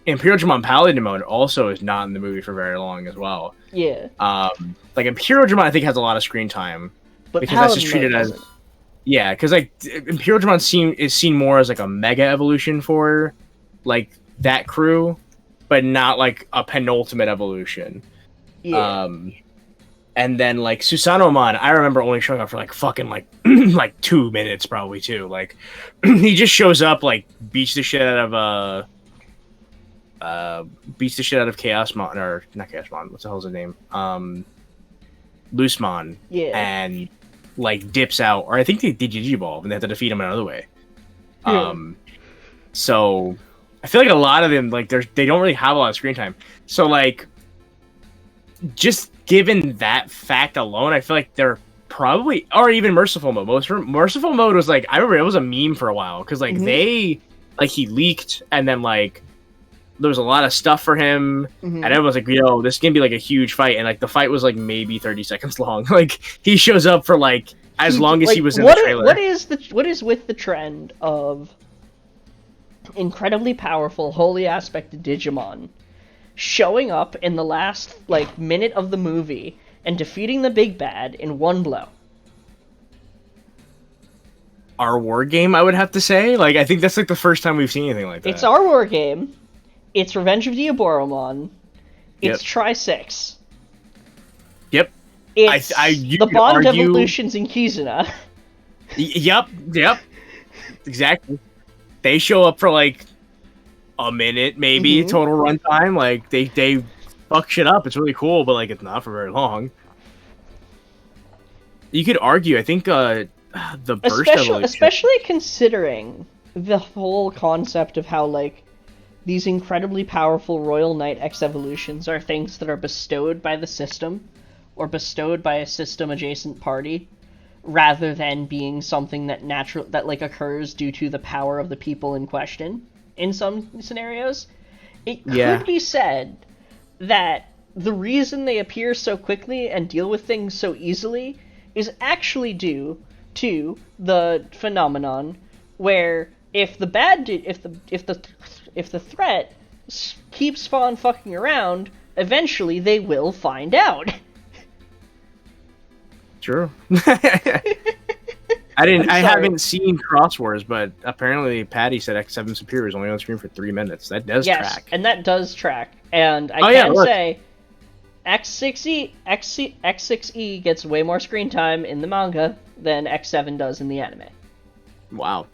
Imperial Digimon Paladin mode also is not in the movie for very long as well. Yeah. Like Imperial Digimon I think has a lot of screen time, but because that's just treated as because like Imperial Digimon is seen more as like a mega evolution for like that crew, but not like a penultimate evolution. Yeah. And then like Susanomon, I remember only showing up for like fucking like like 2 minutes probably too. Like he just shows up, like beats the shit out of Chaosmon, or not Chaosmon, what the hell's his name? Loosemon. Yeah. And like dips out, or I think they Digivolve and they have to defeat him another way. Yeah. So I feel like a lot of them like they don't really have a lot of screen time. So like just given that fact alone, I feel like they're probably, or even Merciful Mode. Merciful Mode was like, I remember it was a meme for a while, because like he leaked, and then like there was a lot of stuff for him, and everyone's like, yo, this is gonna be like a huge fight, and like the fight was like maybe 30 seconds long. Like he shows up for like as long as he was in the trailer. What is with the trend of incredibly powerful, wholly aspected Digimon showing up in the last like minute of the movie and defeating the big bad in one blow? Our war game, I would have to say. Like I think that's like the first time we've seen anything like that. It's our war game. It's Revenge of Diaboromon. It's Tri-6. Yep. It's the Bond Evolutions in Kizuna. Yep. Exactly. They show up for like a minute, maybe total runtime. Like they fuck shit up. It's really cool, but like it's not for very long. You could argue, I think the burst evolution, especially considering the whole concept of how like these incredibly powerful Royal Knight X evolutions are things that are bestowed by the system or bestowed by a system adjacent party rather than being something that like occurs due to the power of the people in question in some scenarios. It could be said that the reason they appear so quickly and deal with things so easily is actually due to the phenomenon where if the threat keeps on fucking around, eventually they will find out. True. I haven't seen Cross Wars, but apparently Patty said X7 Superior is only on screen for 3 minutes. That does track. And that does track. And I can say X6E gets way more screen time in the manga than X7 does in the anime. Wow.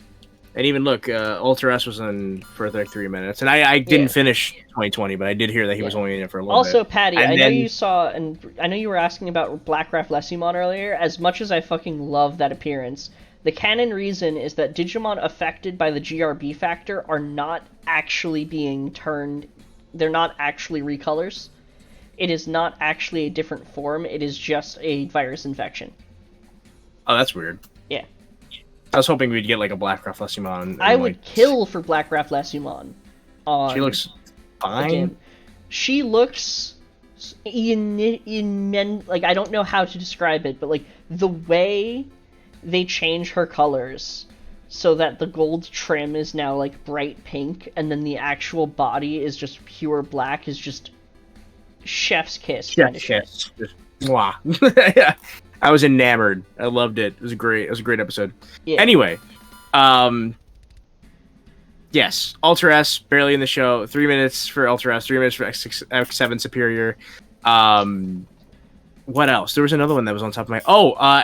And even look, Ultra S was in for like 3 minutes. And I didn't finish 2020, but I did hear that he was only in it for a little bit. Also, Patty, I know you saw, and I know you were asking about Black Rafflesimon earlier. As much as I fucking love that appearance, the canon reason is that Digimon affected by the GRB factor are not actually being turned. They're not actually recolors. It is not actually a different form. It is just a virus infection. Oh, that's weird. Yeah. I was hoping we'd get like a Black Rafflesimon. I would kill for Black Rafflesimon. She looks fine. She looks like, I don't know how to describe it, but like the way they change her colors so that the gold trim is now like bright pink and then the actual body is just pure black is just chef's kiss. Chef's kiss. Mwah. I was enamored. I loved it. It was a great episode. Yeah. Anyway, yes, Ultra S barely in the show. 3 minutes for Ultra S, 3 minutes for X7 Superior. What else? There was another one that was on top of my...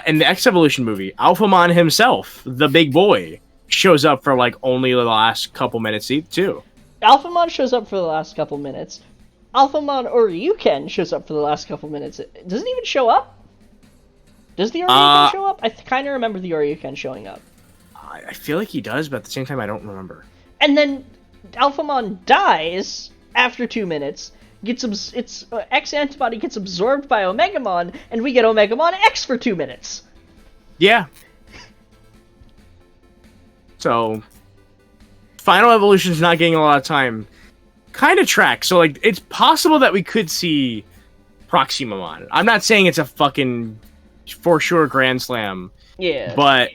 and the X Evolution movie, Alphamon himself, the big boy, shows up for like only the last couple minutes too. Alphamon shows up for the last couple minutes. Alphamon Oryuken shows up for the last couple minutes. It doesn't even show up. Does the Oryuken show up? I kind of remember the Oryuken showing up. I feel like he does, but at the same time, I don't remember. And then Alphamon dies after 2 minutes. Its X antibody gets absorbed by Omegamon, and we get Omegamon X for 2 minutes. Yeah. So, Final Evolution's not getting a lot of time. Kind of tracks. So, like, it's possible that we could see Proximamon. I'm not saying it's a fucking for sure Grand Slam. Yeah. But,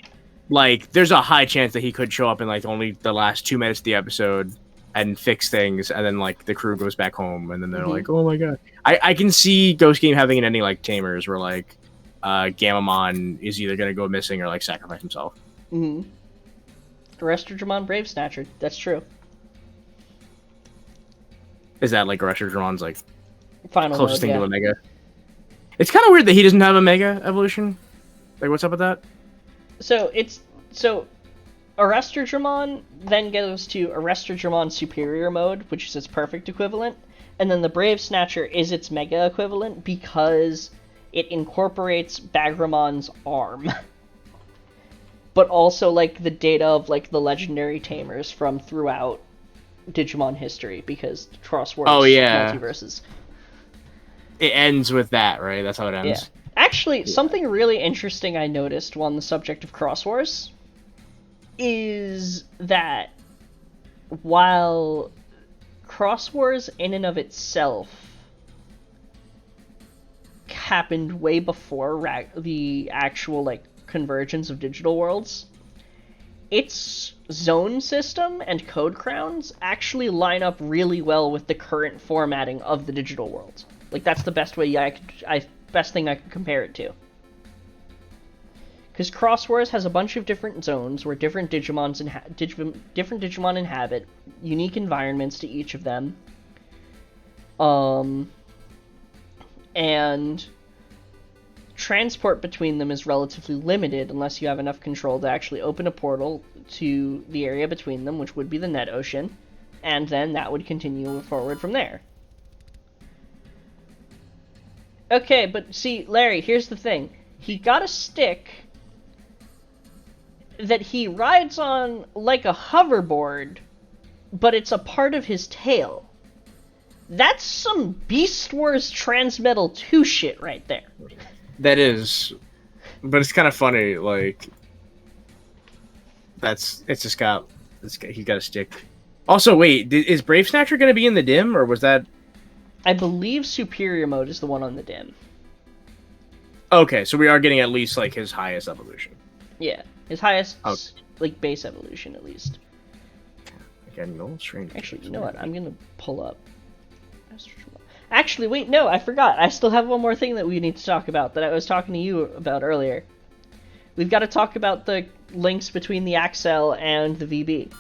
like, there's a high chance that he could show up in, like, only the last 2 minutes of the episode and fix things, and then, like, the crew goes back home, and then they're like, oh my god. I can see Ghost Game having an ending like Tamers, where, like, Gamamon is either going to go missing or, like, sacrifice himself. Mm-hmm. Restorgimon Brave Snatcher. That's true. Is that, like, Restorgimon's, like, final closest mode, thing to a Mega? It's kind of weird that he doesn't have a Mega Evolution. Like, what's up with that? So, Restorgimon then goes to Restorgimon Superior mode, which is its perfect equivalent, and then the Brave Snatcher is its Mega equivalent because it incorporates Bagramon's arm. But also, like, the data of, like, the legendary tamers from throughout Digimon history, because Crosswords multiverses. It ends with that, right? That's how it ends. Yeah. Actually, something really interesting I noticed on the subject of Cross Wars is that while Cross Wars in and of itself happened way before the actual, like, convergence of digital worlds, its zone system and code crowns actually line up really well with the current formatting of the digital world. Like, that's the best way best thing I could compare it to. Because Cross Wars has a bunch of different zones where different Digimon inhabit, unique environments to each of them. And transport between them is relatively limited unless you have enough control to actually open a portal to the area between them, which would be the Net Ocean, and then that would continue forward from there. Okay, but see, Larry, here's the thing. He got a stick that he rides on like a hoverboard, but it's a part of his tail. That's some Beast Wars Transmetal 2 shit right there. That is. But it's kind of funny, like he got a stick. Also, wait, is Brave Snatcher going to be in the dim, or was that? I believe Superior Mode is the one on the dim. Okay, so we are getting at least like his highest evolution. Yeah, his highest Okay. like base evolution at least. Again, no strange. Actually, you know what? I'm gonna pull up. Actually, wait, no, I forgot. I still have one more thing that we need to talk about that I was talking to you about earlier. We've got to talk about the links between the Axel and the VB.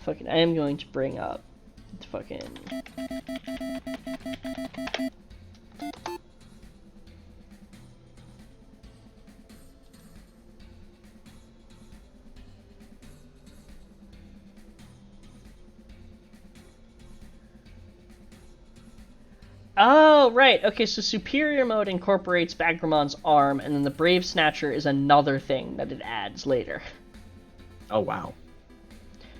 Fucking, I am going to bring up fucking. Oh, right. Okay, so Superior Mode incorporates Bagramon's arm, and then the Brave Snatcher is another thing that it adds later. Oh, wow.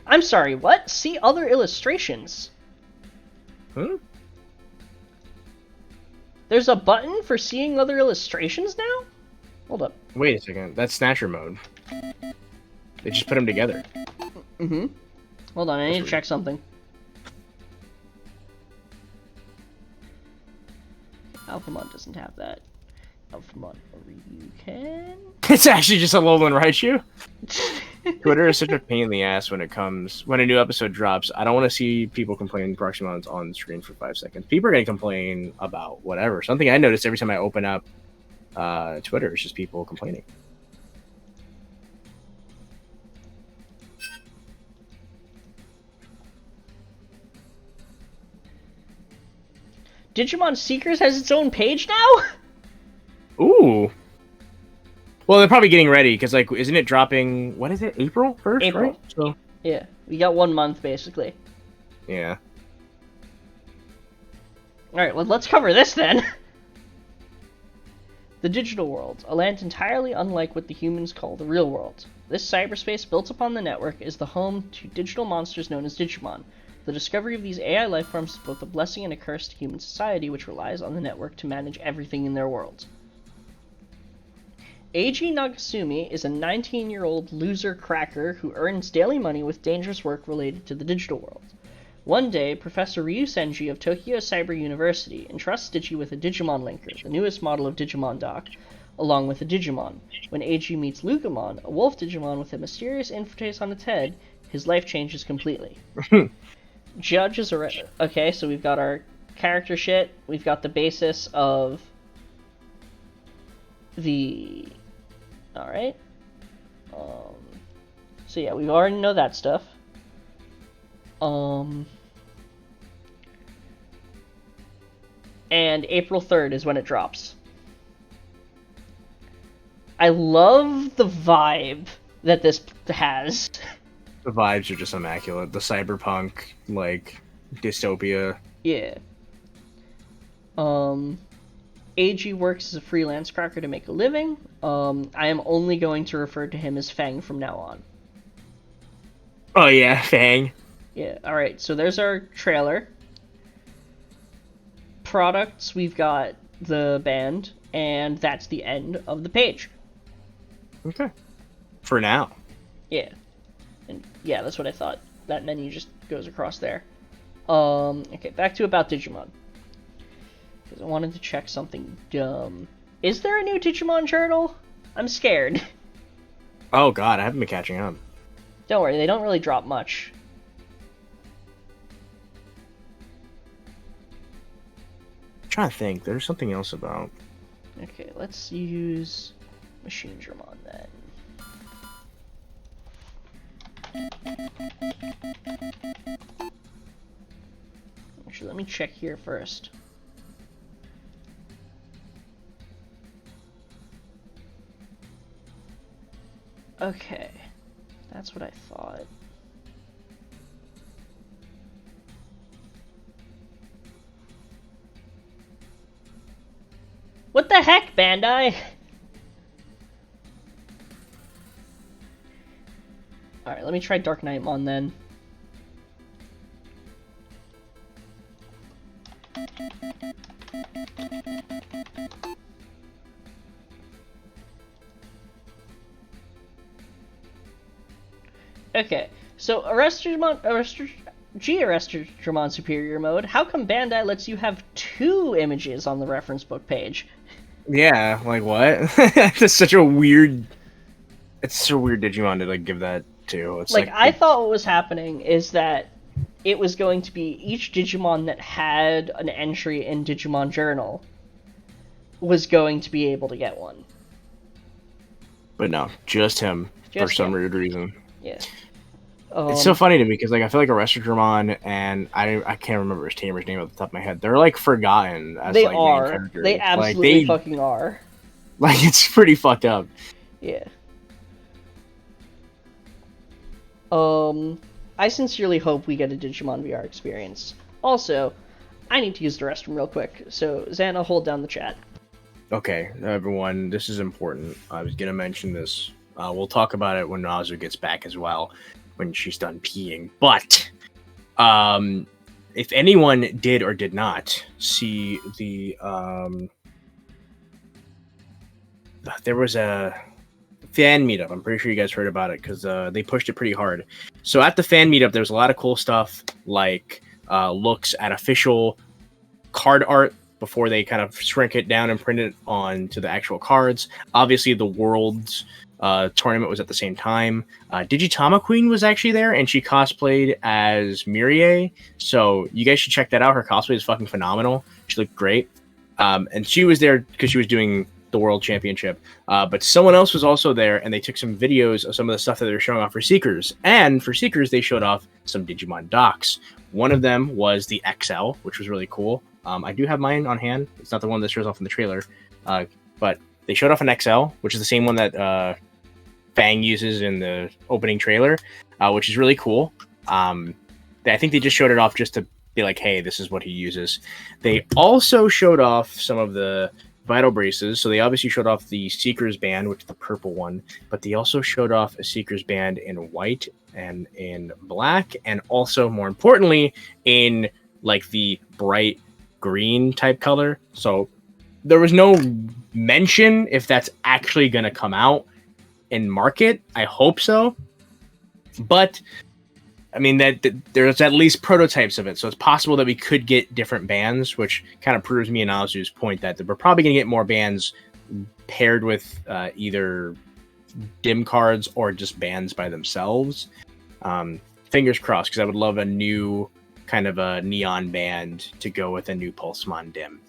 I'm sorry, what? See other illustrations. There's a button for seeing other illustrations now? Hold up. Wait a second. That's Snatcher mode. They just put them together. Mm-hmm. Hold on, I need to check something. Alphamon doesn't have that. Alphamon, you can? It's actually just a Alolan Raichu. Twitter is such a pain in the ass when a new episode drops. I don't want to see people complaining Proxymon's on screen for 5 seconds. People are going to complain about whatever. Something I notice every time I open up Twitter is just people complaining. Digimon Seekers has its own page now? Ooh. Well, they're probably getting ready because, like, isn't it dropping? What is it? April 1st, April. Right? So yeah, we got 1 month basically. yeah. All right, well, let's cover this then. The digital world, a land entirely unlike what the humans call the real world. This cyberspace built upon the network is the home to digital monsters known as Digimon. The discovery of these AI life forms is both a blessing and a curse to human society, which relies on the network to manage everything in their world. Eiji Nagasumi is a 19-year-old loser cracker who earns daily money with dangerous work related to the digital world. One day, Professor Ryu Senji of Tokyo Cyber University entrusts Digi with a Digimon Linker, the newest model of Digimon Dock, along with a Digimon. When Eiji meets Lucamon, a wolf Digimon with a mysterious interface on its head, his life changes completely. Judge is okay, so we've got our character shit, we've got the basis of the... Alright. So yeah, we already know that stuff. And April 3rd is when it drops. I love the vibe that this has. The vibes are just immaculate. The cyberpunk, like, dystopia. Yeah. Eiji works as a freelance cracker to make a living. I am only going to refer to him as Fang from now on. Oh yeah, Fang. Yeah, alright, so there's our trailer. Products, we've got the band, and that's the end of the page. Okay. For now. Yeah. And yeah, that's what I thought. That menu just goes across there. Okay, back to About Digimon. Because I wanted to check something dumb. Is there a new Digimon journal? I'm scared. Oh god, I haven't been catching up. Don't worry, they don't really drop much. I'm trying to think. There's something else about. Okay, let's use Machine Dramon then. Actually, let me check here first. Okay, that's what I thought. What the heck, Bandai? Alright, let me try Dark Knightmon then. Okay, so G-Arrestedramon Superior Mode, how come Bandai lets you have 2 images on the reference book page? Yeah, like what? That's such a weird. It's so weird Digimon to like give that to. It's like I thought what was happening is that it was going to be each Digimon that had an entry in Digimon Journal was going to be able to get one. But no, just him for some weird reason. Yeah. It's so funny to me because like I feel like Arrestedramon and I can't remember his tamer's name off the top of my head. They're like forgotten as they like are. main characters. They absolutely fucking are. Like it's pretty fucked up. Yeah. I sincerely hope we get a Digimon VR experience. Also, I need to use the restroom real quick, so Xana, hold down the chat. Okay, everyone, this is important. I was gonna mention this. We'll talk about it when Nazu gets back as well, when she's done peeing. But, if anyone did or did not see the, there was a fan meetup. I'm pretty sure you guys heard about it because they pushed it pretty hard. So at the fan meetup, there was a lot of cool stuff like looks at official card art before they kind of shrink it down and print it onto the actual cards. Obviously, the Worlds tournament was at the same time. Digitama Queen was actually there, and she cosplayed as Mirie. So you guys should check that out. Her cosplay is fucking phenomenal. She looked great. And she was there because she was doing the World Championship. But someone else was also there, and they took some videos of some of the stuff that they were showing off for Seekers. And for Seekers, they showed off some Digimon docks. One of them was the XL, which was really cool. I do have mine on hand. It's not the one that shows off in the trailer. But they showed off an XL, which is the same one that Fang uses in the opening trailer, which is really cool. I think they just showed it off just to be like, hey, this is what he uses. They also showed off some of the Vital Braces. So they obviously showed off the Seekers band, which is the purple one, but they also showed off a Seekers band in white and in black, and also, more importantly, in like the bright green type color. So there was no mention if that's actually going to come out in market. I hope so, but I mean that there's at least prototypes of it, so it's possible that we could get different bands, which kind of proves me and Azu's point that we're probably going to get more bands paired with either dim cards or just bands by themselves. Fingers crossed, because I would love a new kind of a neon band to go with a new Pulsemon dim.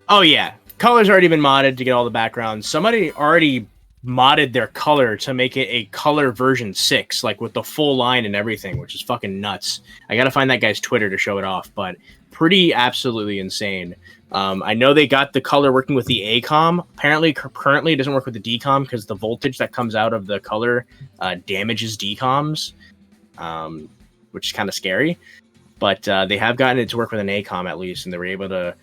Oh yeah, color's already been modded to get all the backgrounds. Somebody already modded their color to make it a color version 6, like with the full line and everything, which is fucking nuts. I gotta find that guy's Twitter to show it off, but pretty absolutely insane. I know they got the color working with the ACOM. Apparently, currently it doesn't work with the DCOM because the voltage that comes out of the color damages DCOMs, which is kind of scary. But they have gotten it to work with an ACOM at least, and they were able to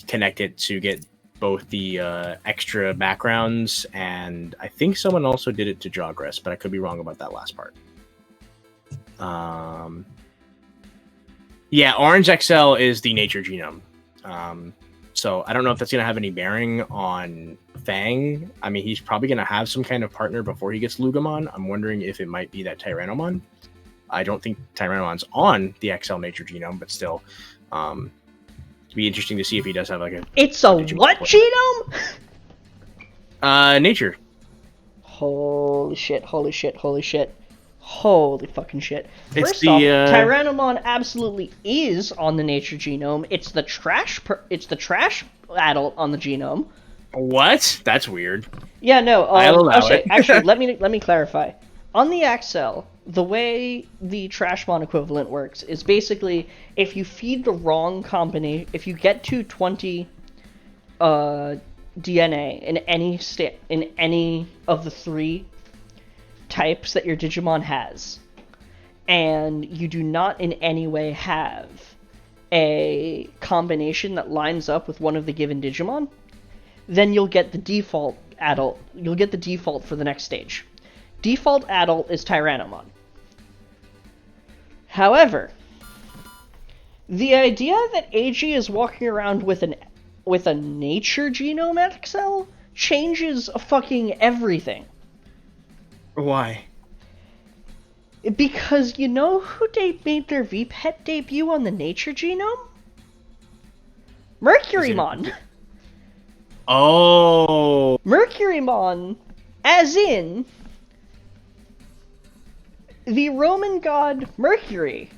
connect it to get both the extra backgrounds, and I think someone also did it to Jogress, but I could be wrong about that last part. Yeah, Orange XL is the nature genome. So I don't know if that's going to have any bearing on Fang. I mean, he's probably going to have some kind of partner before he gets Lugamon. I'm wondering if it might be that Tyrannomon. I don't think Tyrannomon's on the XL nature genome, but still, it'd be interesting to see if he does have like a... It's a what genome? Nature. Holy shit, holy shit, holy shit. Holy fucking shit. It's First off, Tyrannomon absolutely is on the nature genome. It's the trash adult on the genome. What? That's weird. Yeah, no. I'll allow it. Actually, let me clarify. On the Axel, the way the Trashmon equivalent works is basically if you feed the wrong combination, if you get to 20 DNA in any of the 3 types that your Digimon has, and you do not in any way have a combination that lines up with one of the given Digimon, then you'll get the default adult. You'll get the default for the next stage. Default adult is Tyrannomon. However, the idea that AG is walking around with a nature genome XL changes fucking everything. Why? Because you know who made their VPET debut on the Nature genome? Mercurymon. Oh. Mercurymon, as in the Roman god Mercury,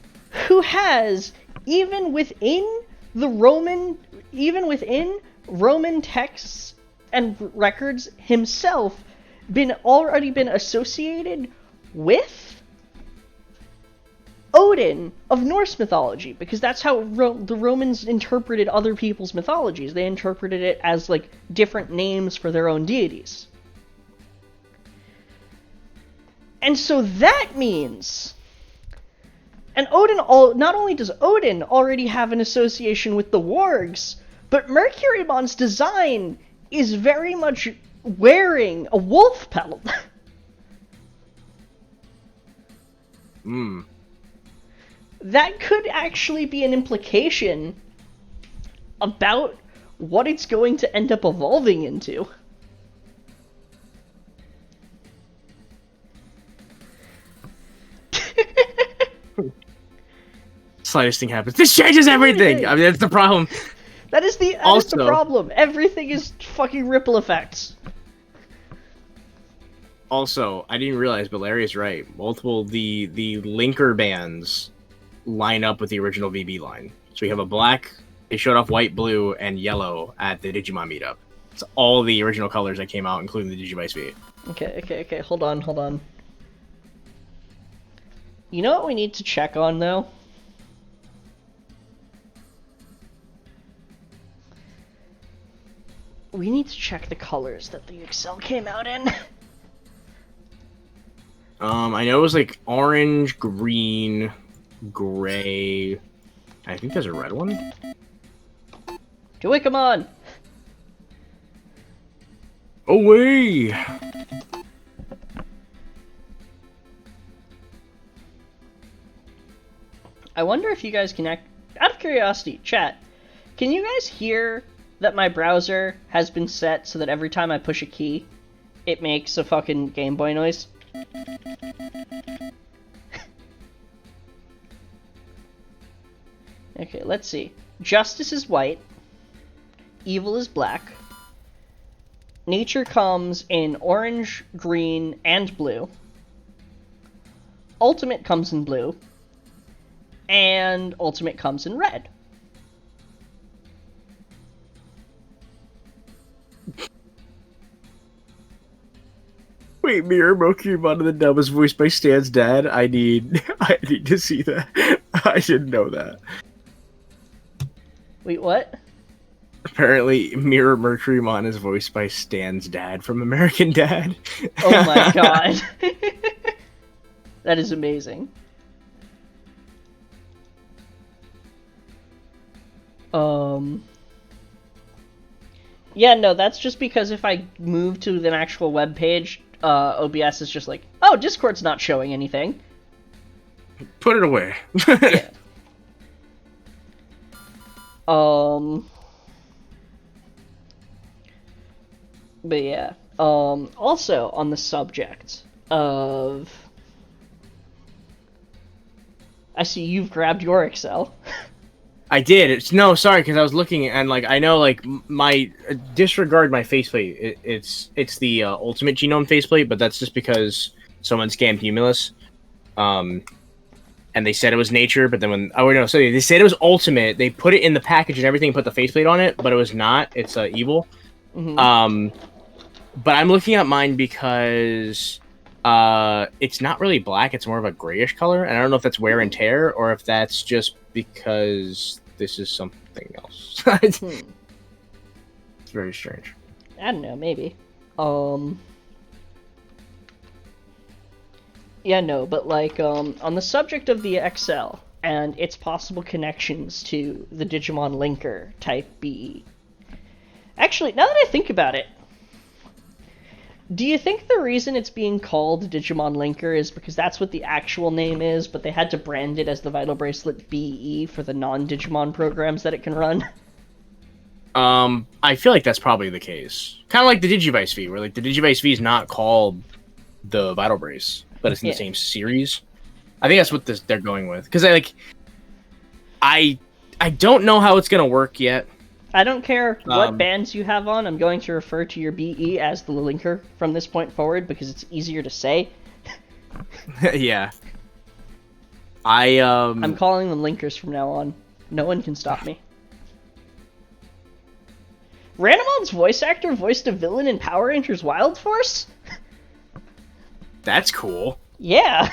who has, even within Roman texts and records himself, already been associated with Odin of Norse mythology, because that's how the Romans interpreted other people's mythologies. They interpreted it as, like, different names for their own deities. And so that means... And not only does Odin already have an association with the wargs, but Mercurymon's design is very much wearing a wolf pelt. That could actually be an implication about what it's going to end up evolving into. Slightest thing happens. This changes everything! I mean, that's the problem. That is the problem. Everything is fucking ripple effects. Also, I didn't realize, but Larry is right. The linker bands line up with the original VB line. So we have a black, they showed off white, blue, and yellow at the Digimon meetup. It's all the original colors that came out, including the Digivice V. Okay. Hold on. You know what we need to check on, though? We need to check the colors that the Excel came out in. I know it was like orange, green, gray. I think there's a red one. Joey, come on! Away! I wonder if you guys can out of curiosity, chat, can you guys hear that my browser has been set so that every time I push a key, it makes a fucking Game Boy noise? Okay, let's see. Justice is white. Evil is black. Nature comes in orange, green, and blue. Ultimate comes in blue. And Ultimate comes in red. Wait, Mirror Pokemon in the dub is voiced by Stan's dad? I need to see that. I didn't know that. Wait, what? Apparently, Mirror Mercurymon is voiced by Stan's dad from American Dad. Oh my god. That is amazing. Yeah, no, that's just because if I move to an actual web page, OBS is just like, oh, Discord's not showing anything. Put it away. Yeah. But yeah. Also, on the subject of... I see you've grabbed your Excel. I did. No, sorry, because I was looking and like I know like my disregard my faceplate. It's the Ultimate Genome faceplate, but that's just because someone scammed Humulus, and they said it was Nature, but then they said it was Ultimate. They put it in the package and everything, and put the faceplate on it, but it was not. It's Evil. Mm-hmm. But I'm looking at mine because it's not really black. It's more of a grayish color, and I don't know if that's wear and tear or if that's just because this is something else. It's very strange. I don't know, maybe. Yeah, no, but like, on the subject of the XL and its possible connections to the Digimon Linker Type BE. Actually, now that I think about it, do you think the reason it's being called Digimon Linker is because that's what the actual name is, but they had to brand it as the Vital Bracelet BE for the non-Digimon programs that it can run? I feel like that's probably the case. Kind of like the Digivice V, where like the Digivice V is not called the Vital Brace, but it's in the same series. I think that's what they're going with. Because I don't know how it's gonna work yet. I don't care what bands you have on. I'm going to refer to your BE as the linker from this point forward because it's easier to say. Yeah. I'm calling them linkers from now on. No one can stop me. Ranamon's voice actor voiced a villain in Power Rangers Wild Force? That's cool. Yeah.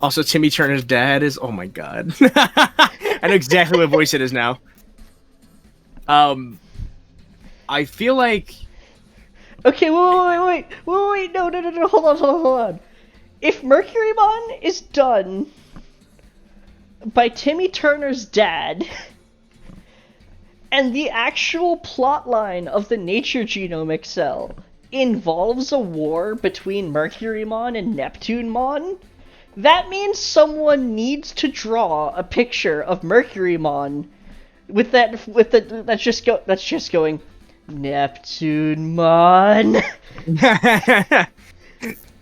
Also, Timmy Turner's dad is... Oh my god. I know exactly what voice it is now. I feel like... Okay, wait, no, hold on. If Mercurymon is done by Timmy Turner's dad, and the actual plotline of the Nature Genomic Cell involves a war between Mercurymon and Neptunemon, that means someone needs to draw a picture of Mercurymon that's just going Neptunemon.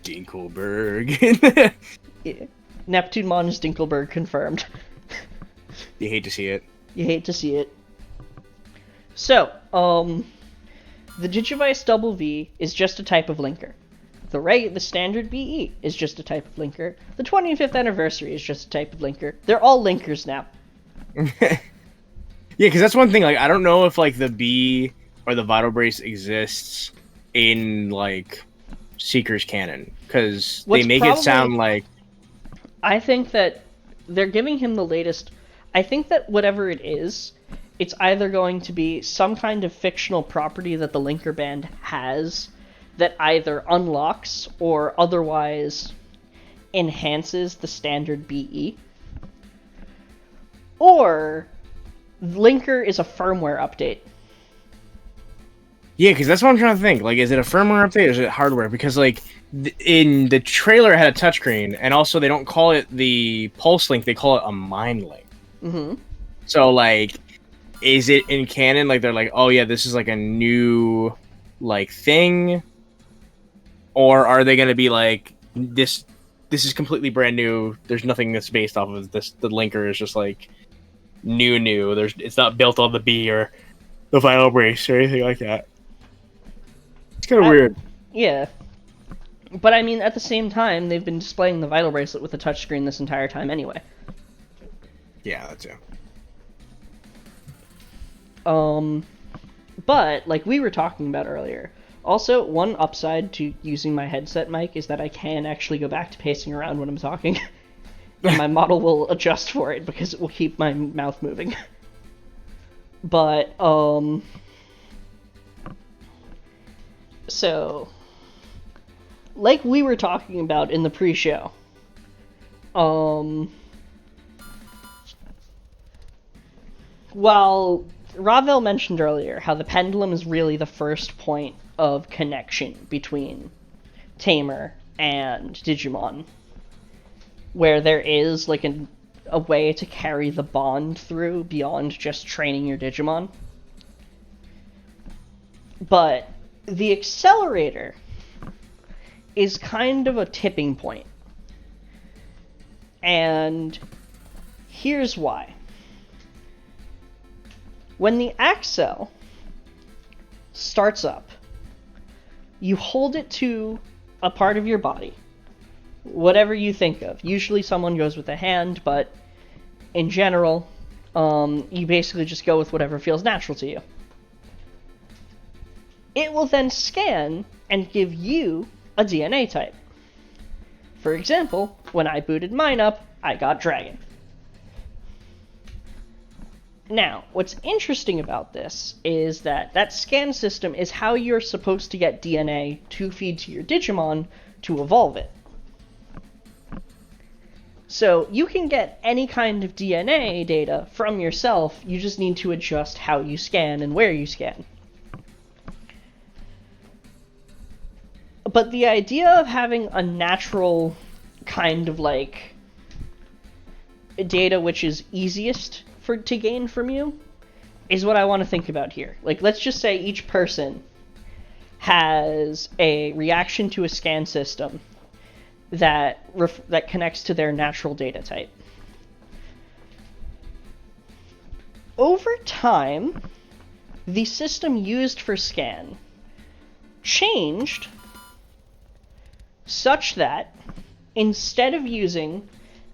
Dinkelberg. Yeah. Neptunemon is Dinkelberg confirmed. You hate to see it. You hate to see it. So, the Digivice Double V is just a type of linker. The standard BE is just a type of linker. The 25th anniversary is just a type of linker. They're all linkers now. Yeah, because that's one thing. Like, I don't know if like the B or the Vital Brace exists in like Seeker's canon, because they make it sound like... I think that they're giving him the latest... I think that whatever it is, it's either going to be some kind of fictional property that the linker band has that either unlocks or otherwise enhances the standard BE, or linker is a firmware update. Yeah, because that's what I'm trying to think. Like, is it a firmware update or is it hardware? Because, like, in the trailer it had a touchscreen, and also they don't call it the Pulse Link, they call it a Mind Link. Mm-hmm. So, like, is it in canon? Like, they're like, oh yeah, this is like a new, like, thing? Or are they going to be like, this is completely brand new, there's nothing that's based off of this, the linker is just, like, new. It's not built on the B or the Vital Brace or anything like that. It's kind of weird. Yeah. But I mean, at the same time, they've been displaying the Vital Bracelet with a touchscreen this entire time anyway. Yeah, that's it. But, like we were talking about earlier, also, one upside to using my headset mic is that I can actually go back to pacing around when I'm talking. And my model will adjust for it because it will keep my mouth moving. But, so, like we were talking about in the pre-show, while Ravel mentioned earlier how the pendulum is really the first point of connection between Tamer and Digimon, where there is, like, a way to carry the bond through beyond just training your Digimon. But the accelerator is kind of a tipping point. And here's why. When the Accel starts up, you hold it to a part of your body, whatever you think of. Usually someone goes with a hand, but in general, you basically just go with whatever feels natural to you. It will then scan and give you a DNA type. For example, when I booted mine up, I got Dragon. Now, what's interesting about this is that scan system is how you're supposed to get DNA to feed to your Digimon to evolve it. So you can get any kind of DNA data from yourself, you just need to adjust how you scan and where you scan. But the idea of having a natural kind of, like, data which is easiest to gain from you is what I want to think about here. Like, let's just say each person has a reaction to a scan system that connects to their natural data type. Over time, the system used for scan changed such that instead of using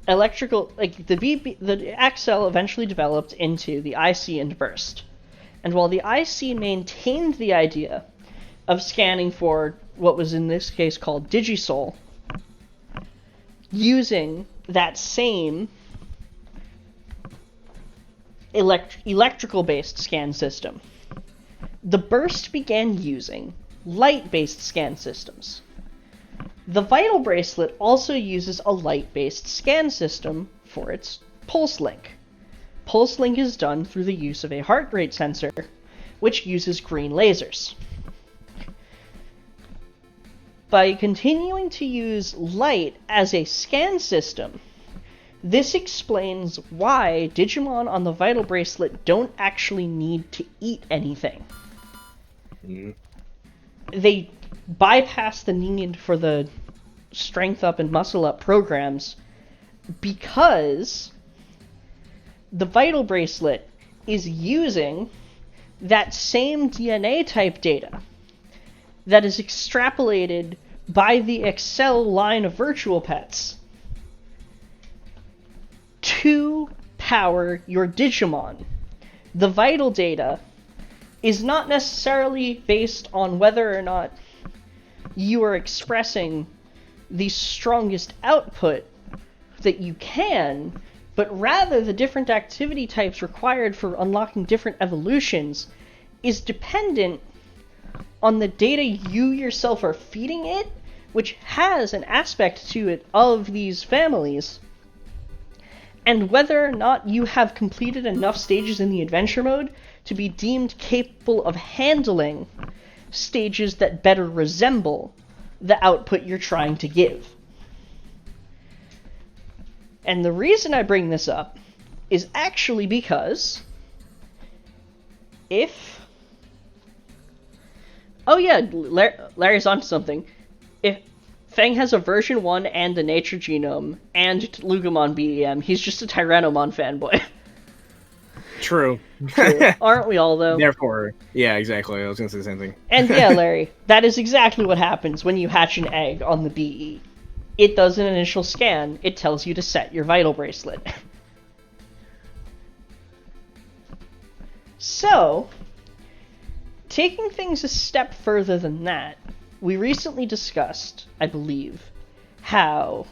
electrical, like the Axel eventually developed into the IC and burst. And while the IC maintained the idea of scanning for what was in this case called Digisoul, using that same electrical-based scan system, the burst began using light-based scan systems. The Vital Bracelet also uses a light-based scan system for its pulse link. Pulse link is done through the use of a heart rate sensor, which uses green lasers. By continuing to use light as a scan system, this explains why Digimon on the Vital Bracelet don't actually need to eat anything. They bypass the need for the strength up and muscle up programs because the Vital Bracelet is using that same DNA type data that is extrapolated by the Excel line of virtual pets to power your Digimon. The vital data is not necessarily based on whether or not you are expressing the strongest output that you can, but rather the different activity types required for unlocking different evolutions is dependent on the data you yourself are feeding it, which has an aspect to it of these families, and whether or not you have completed enough stages in the adventure mode to be deemed capable of handling stages that better resemble the output you're trying to give. And the reason I bring this up is actually because oh yeah, Larry's onto something. If Fang has a version 1 and a nature genome and Lugumon BEM, he's just a Tyrannomon fanboy. True. Aren't we all, though? Therefore, yeah, exactly. I was going to say the same thing. And yeah, Larry, that is exactly what happens when you hatch an egg on the BE. It does an initial scan. It tells you to set your Vital Bracelet. So, taking things a step further than that, we recently discussed, I believe, how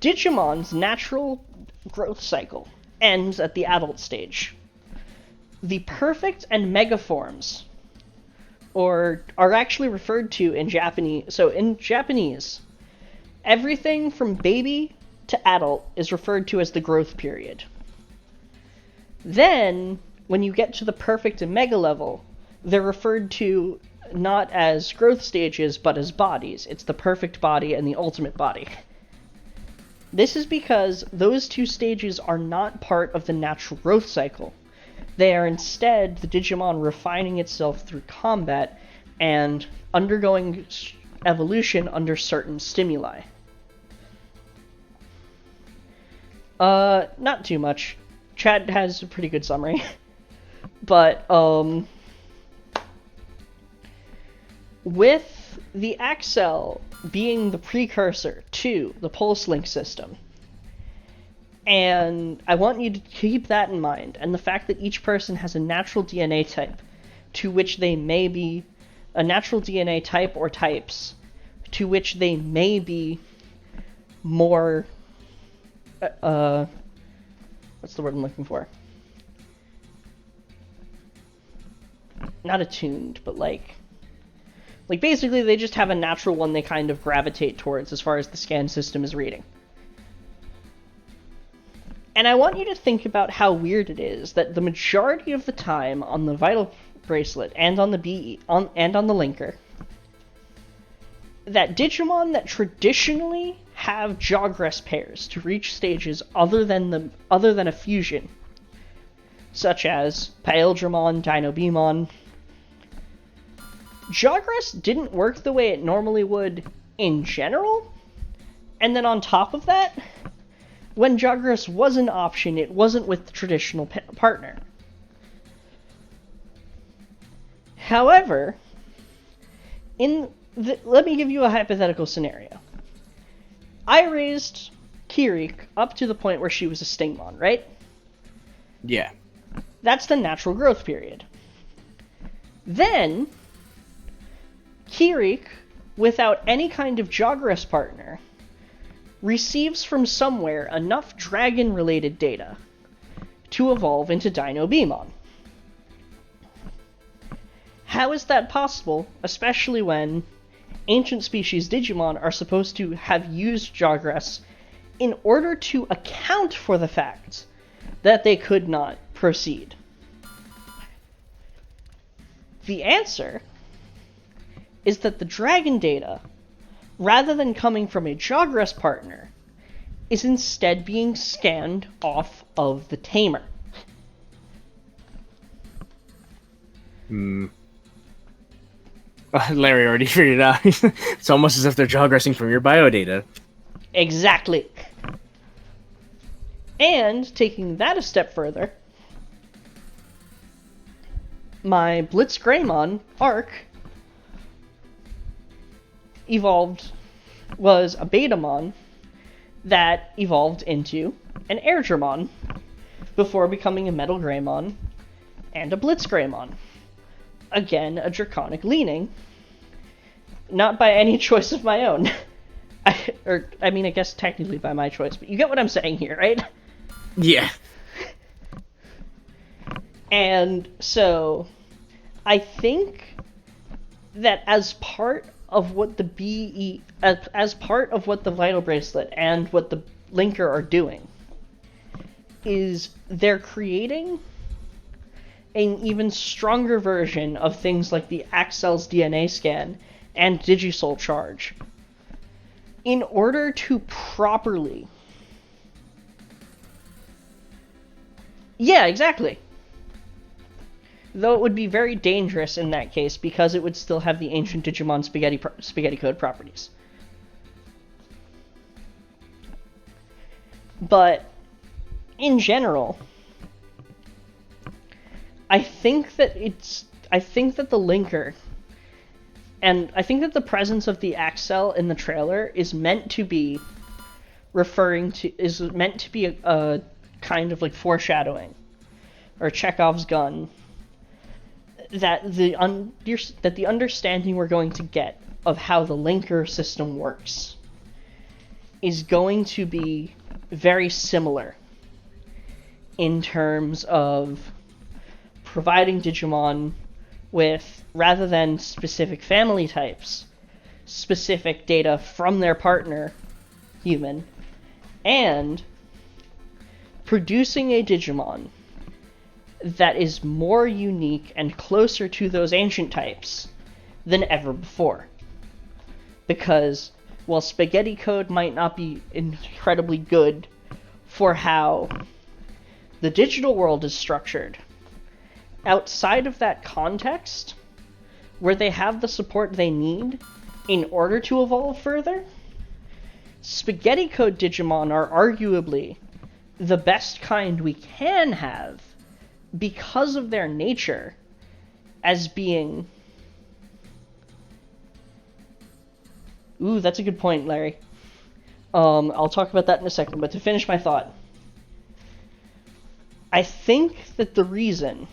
Digimon's natural growth cycle ends at the adult stage. The perfect and mega forms are actually referred to in Japanese. So in Japanese, everything from baby to adult is referred to as the growth period. Then, when you get to the perfect and mega level, they're referred to not as growth stages, but as bodies. It's the perfect body and the ultimate body. This is because those two stages are not part of the natural growth cycle. They are instead the Digimon refining itself through combat and undergoing evolution under certain stimuli. Not too much. Chad has a pretty good summary. But, with the Axel being the precursor to the Pulse Link system, and I want you to keep that in mind, and the fact that each person has a natural DNA type to which they may be, a natural DNA type or types to which they may be more, what's the word I'm looking for? Not attuned, but like basically they just have a natural one they kind of gravitate towards as far as the scan system is reading. And I want you to think about how weird it is that the majority of the time on the Vital Bracelet and on the BE and on the linker, that Digimon that traditionally have Jogress pairs to reach stages other than a fusion such as Paildramon, Dinobemon. Jawgrass didn't work the way it normally would in general, and then on top of that, when Jawgrass was an option, it wasn't with the traditional partner. However, let me give you a hypothetical scenario. I raised Kirik up to the point where she was a Stingmon, right? Yeah. That's the natural growth period. Then, Kirik, without any kind of Jawgrass partner, receives from somewhere enough dragon-related data to evolve into Dinobemon. How is that possible, especially when ancient species Digimon are supposed to have used Jawgrass in order to account for the fact that they could not proceed? The answer is that the dragon data, rather than coming from a Jawgrass partner, is instead being scanned off of the tamer. Larry already figured it out. It's almost as if they're Jawgrassing from your biodata. Exactly. And, taking that a step further, my Blitz Greymon arc was a Betamon that evolved into an Airdramon before becoming a Metal Greymon and a Blitz Greymon. Again, a draconic leaning. Not by any choice of my own. I guess technically by my choice, but you get what I'm saying here, right? Yeah. And so, I think that as part of what the as part of what the Vital Bracelet and what the Linker are doing, is they're creating an even stronger version of things like the Axel's DNA scan and Digisoul charge in order to properly... Yeah, exactly. Though it would be very dangerous in that case because it would still have the ancient Digimon spaghetti code properties. But in general, I think that the linker, and I think that the presence of the Axel in the trailer is meant to be a kind of like foreshadowing, or Chekhov's gun, that the understanding we're going to get of how the linker system works is going to be very similar in terms of providing Digimon with, rather than specific family types, specific data from their partner, human, and producing a Digimon that is more unique and closer to those ancient types than ever before. Because while spaghetti code might not be incredibly good for how the digital world is structured, outside of that context, where they have the support they need in order to evolve further, spaghetti code Digimon are arguably the best kind we can have because of their nature as being... Ooh, that's a good point, Larry. I'll talk about that in a second, but to finish my thought, I think that the reason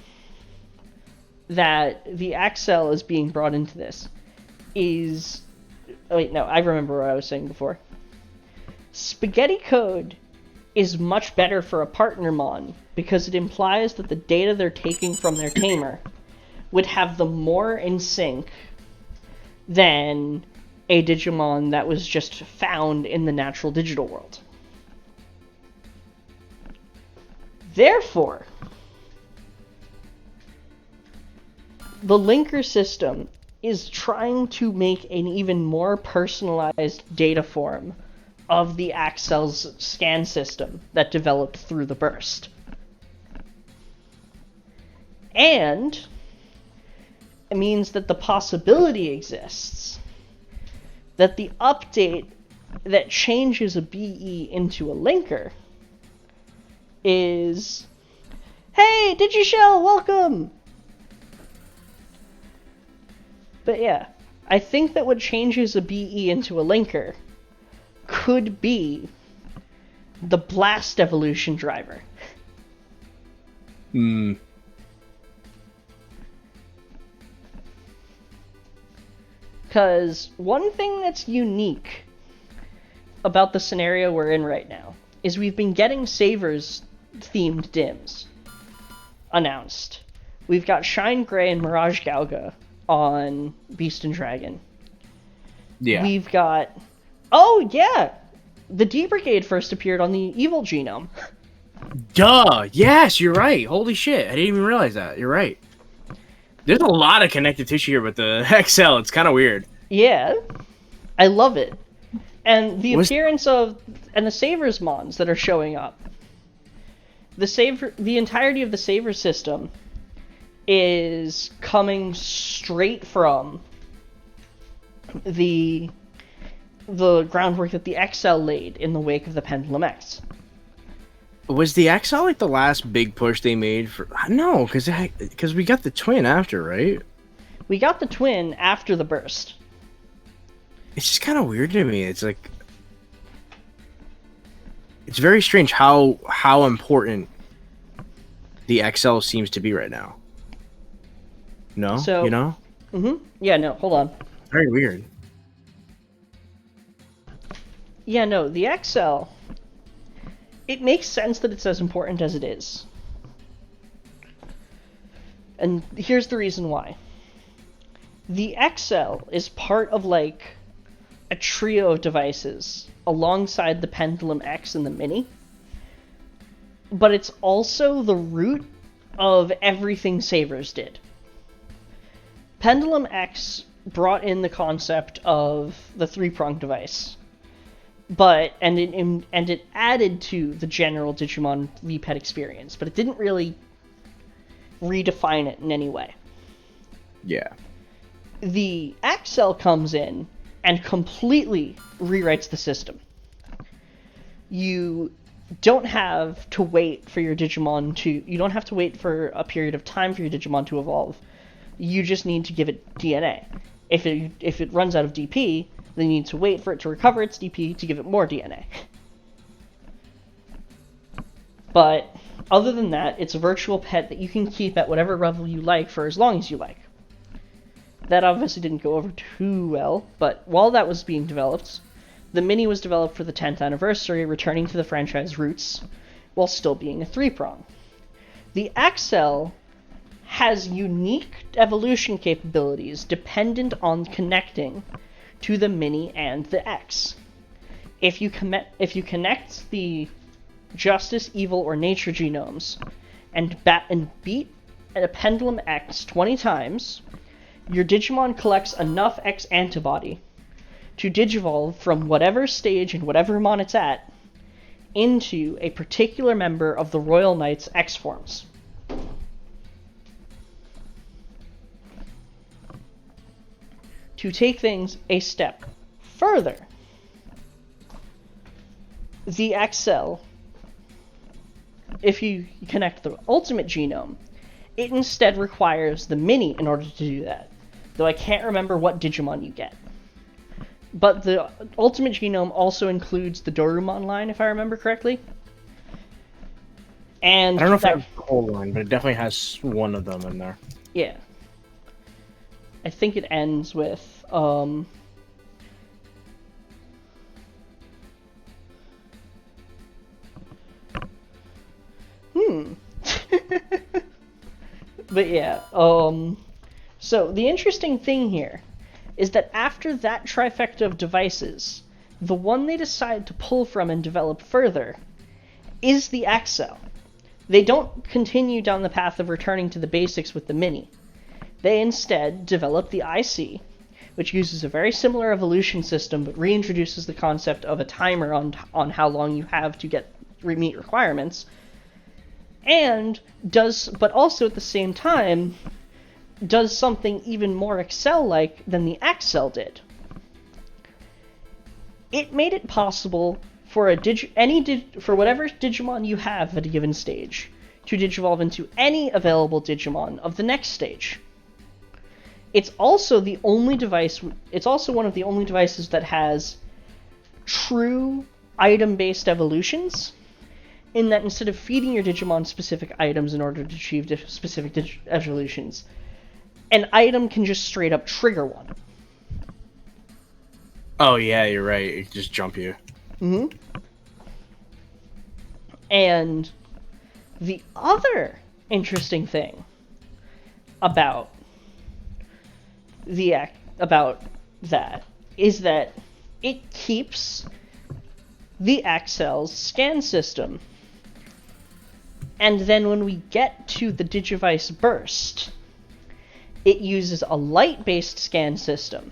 that the Axel is being brought into this is... Oh, wait, no, I remember what I was saying before. Spaghetti code is much better for a partnermon because it implies that the data they're taking from their tamer would have them more in sync than a Digimon that was just found in the natural digital world. Therefore, the linker system is trying to make an even more personalized data form of the Axel's scan system that developed through the burst. And it means that the possibility exists that the update that changes a BE into a linker is, hey, Digishell, welcome! But yeah, I think that what changes a BE into a linker could be the Blast Evolution driver. Because one thing that's unique about the scenario we're in right now is we've been getting Savers-themed dims announced. We've got Shine Grey and Mirage Gauga on Beast and Dragon. Yeah. We've got... Oh, yeah! The D-Brigade first appeared on the Evil Genome. Duh! Yes, you're right. Holy shit. I didn't even realize that. You're right. There's a lot of connective tissue here with the XL. It's kind of weird. Yeah. I love it. And the appearance of... And the Savers mons that are showing up. The entirety of the Saver system is coming straight from the groundwork that the XL laid in the wake of the Pendulum X. Was the XL like the last big push they made for? No, because we got the twin after, right? We got the twin after the burst. It's just kind of weird to me. It's like it's very strange how important the XL seems to be right now. No, so, you know? Yeah, no, hold on. Very weird. Yeah, no, the XL, it makes sense that it's as important as it is. And here's the reason why. The XL is part of, like, a trio of devices alongside the Pendulum X and the Mini. But it's also the root of everything Savers did. Pendulum X brought in the concept of the three-pronged device. And it added to the general Digimon V-Pet experience, but it didn't really redefine it in any way. Yeah. The XL comes in and completely rewrites the system. You don't have to wait for your Digimon to... You don't have to wait for a period of time for your Digimon to evolve. You just need to give it DNA. If it runs out of DP, then you need to wait for it to recover its DP to give it more DNA. But other than that, it's a virtual pet that you can keep at whatever level you like for as long as you like. That obviously didn't go over too well, but while that was being developed, the Mini was developed for the 10th anniversary, returning to the franchise roots, while still being a three-prong. The XL has unique evolution capabilities dependent on connecting to the Mini and the X. If you connect the Justice, Evil, or Nature genomes and beat a Pendulum X 20 times, your Digimon collects enough X antibody to digivolve from whatever stage and whatever mon it's at into a particular member of the Royal Knights X forms. To take things a step further, the XL, if you connect the Ultimate Genome, it instead requires the Mini in order to do that, though I can't remember what Digimon you get. But the Ultimate Genome also includes the Dorumon line, if I remember correctly. And I don't know if I have the whole line, but it definitely has one of them in there. Yeah. I think it ends with, But yeah, so the interesting thing here is that after that trifecta of devices, the one they decide to pull from and develop further is the XL. They don't continue down the path of returning to the basics with the Mini. They instead develop the IC, which uses a very similar evolution system but reintroduces the concept of a timer on how long you have to meet requirements, and but also at the same time, does something even more Excel-like than the X cell did. It made it possible for for whatever Digimon you have at a given stage to digivolve into any available Digimon of the next stage. It's also the only device. It's also one of the only devices that has true item-based evolutions, in that instead of feeding your Digimon specific items in order to achieve specific evolutions, an item can just straight up trigger one. Oh yeah, you're right. It can just jump you. Mm-hmm. And the other interesting thing about that is that it keeps the Axel's scan system. And then when we get to the Digivice Burst, it uses a light-based scan system.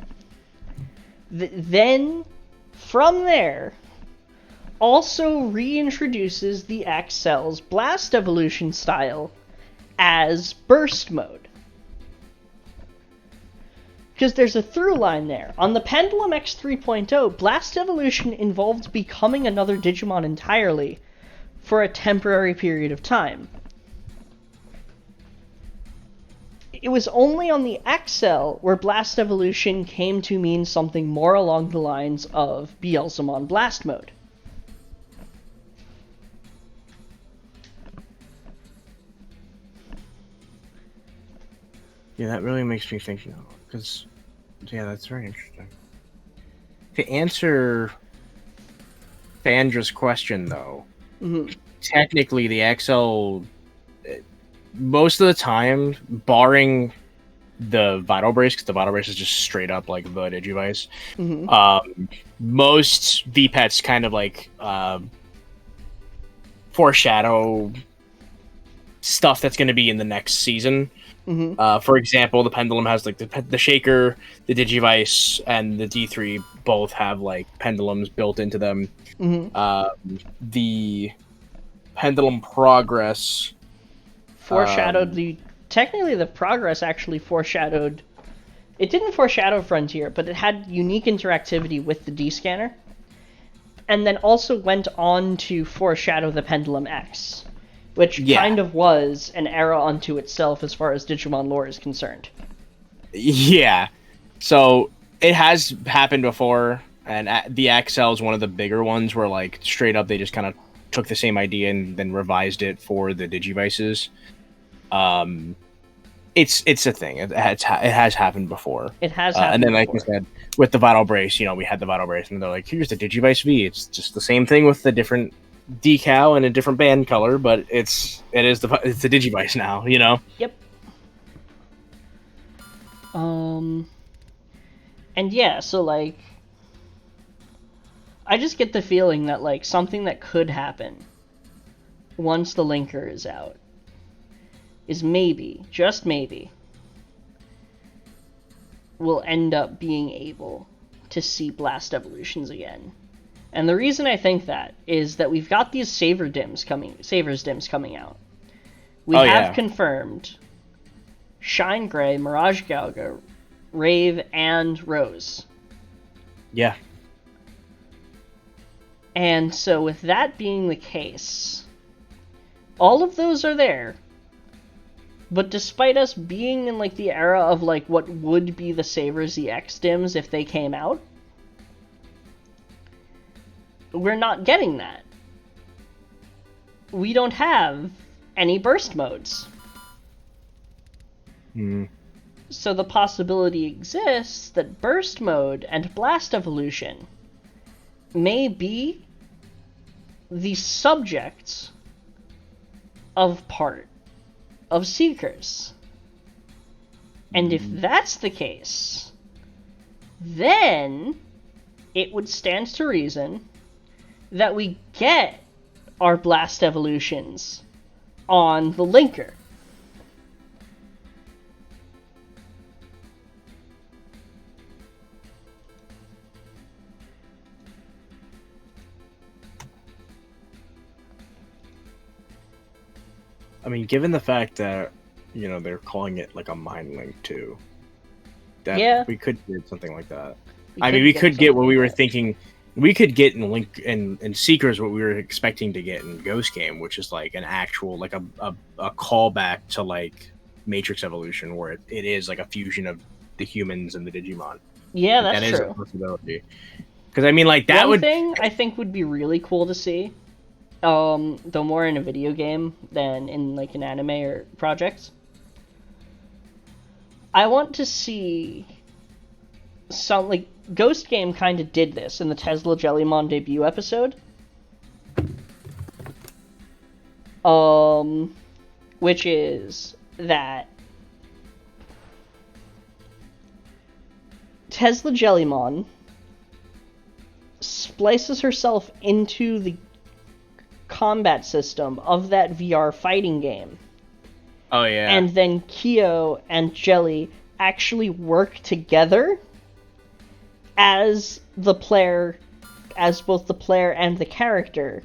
Then, from there, also reintroduces the Axel's Blast Evolution style as Burst Mode. Because there's a through line there. On the Pendulum X 3.0, Blast Evolution involved becoming another Digimon entirely for a temporary period of time. It was only on the XL where Blast Evolution came to mean something more along the lines of Beelzemon Blast Mode. Yeah, that really makes me think, because, yeah, that's very interesting. To answer Sandra's question, though, technically the XL, most of the time, barring the Vital Brace, because the Vital Brace is just straight up like the Digivice, most VPETs kind of like foreshadow stuff that's going to be in the next season. For example, the Pendulum has like the Shaker, the Digivice, and the D3 both have like pendulums built into them. The Pendulum Progress foreshadowed technically the Progress actually foreshadowed. It didn't foreshadow Frontier, but it had unique interactivity with the D-Scanner, and then also went on to foreshadow the Pendulum X, which kind of was an era unto itself as far as Digimon lore is concerned. Yeah. So it has happened before, and the XL is one of the bigger ones where, like, straight up they just kind of took the same idea and then revised it for the Digivices. It's a thing. It has happened before. It has happened and then, like before. I said, with the Vital Brace, we had the Vital Brace, and they're like, here's the Digivice V. It's just the same thing with the different decal and a different band color, but it's the Digivice now, Yep. And yeah, so like, I just get the feeling that like something that could happen once the linker is out is maybe, just maybe, we'll end up being able to see Blast Evolutions again. And the reason I think that is that we've got these Savers Dims coming out. We have confirmed Shine Gray, Mirage Galga, Rave, and Rose. Yeah. And so with that being the case, all of those are there. But despite us being in like the era of like what would be the Savers EX Dims if they came out, we're not getting that. We don't have any burst modes. So the possibility exists that burst mode and blast evolution may be the subjects of part of Seekers. And if that's the case, then it would stand to reason that we get our blast evolutions on the linker. mean, given the fact that they're calling it like a mind link too, that Yeah. we could get something like that. get We could get something what we like were that. thinking. We could get in Link and Seekers what we were expecting to get in Ghost Game, which is like an actual like a callback to like Matrix Evolution, where it is like a fusion of the humans and the Digimon. Yeah, Like, that's that is a true. possibility. Because I mean, like that One would. thing I think would be really cool to see, though more in a video game than in like an anime or project. I want to see some like Ghost Game kind of did this in the Tesla Jellymon debut episode. Which is that Tesla Jellymon splices herself into the combat system of that VR fighting game. Oh yeah. And then Kyo and Jelly actually work together as both the player and the character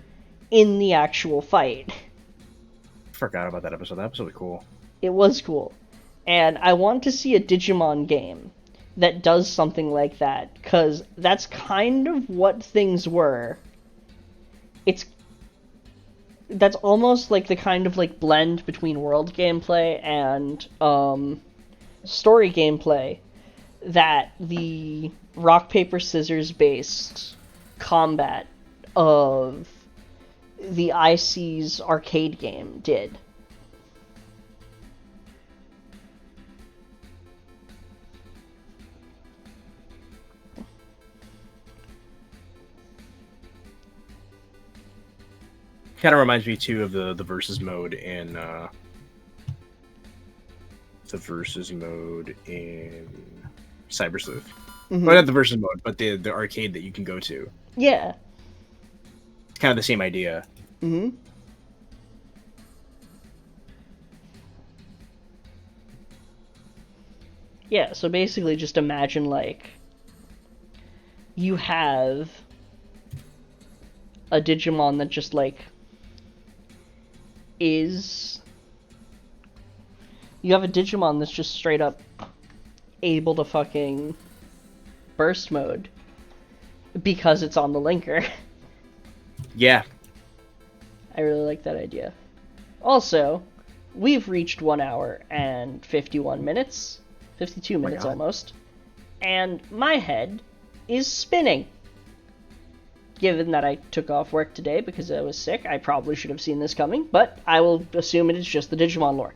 in the actual fight. Forgot about that episode. That episode was cool. It was cool. And I want to see a Digimon game that does something like that, because that's kind of what things were. That's almost like the kind of like blend between world gameplay and story gameplay that the rock paper scissors based combat of the IC's arcade game did. Kind of reminds me too of the versus mode in Cyber Sleuth. Mm-hmm. Well, not the versus mode, but the arcade that you can go to. Yeah. It's kind of the same idea. Mm-hmm. Yeah, so basically just imagine, like, you have a Digimon that just, like, is... You have a Digimon that's just straight up able to fucking burst mode because it's on the linker. Yeah. I really like that idea. Also, we've reached 1 hour and 51 minutes. 52 minutes almost. And my head is spinning. Given that I took off work today because I was sick, I probably should have seen this coming, but I will assume it is just the Digimon lore.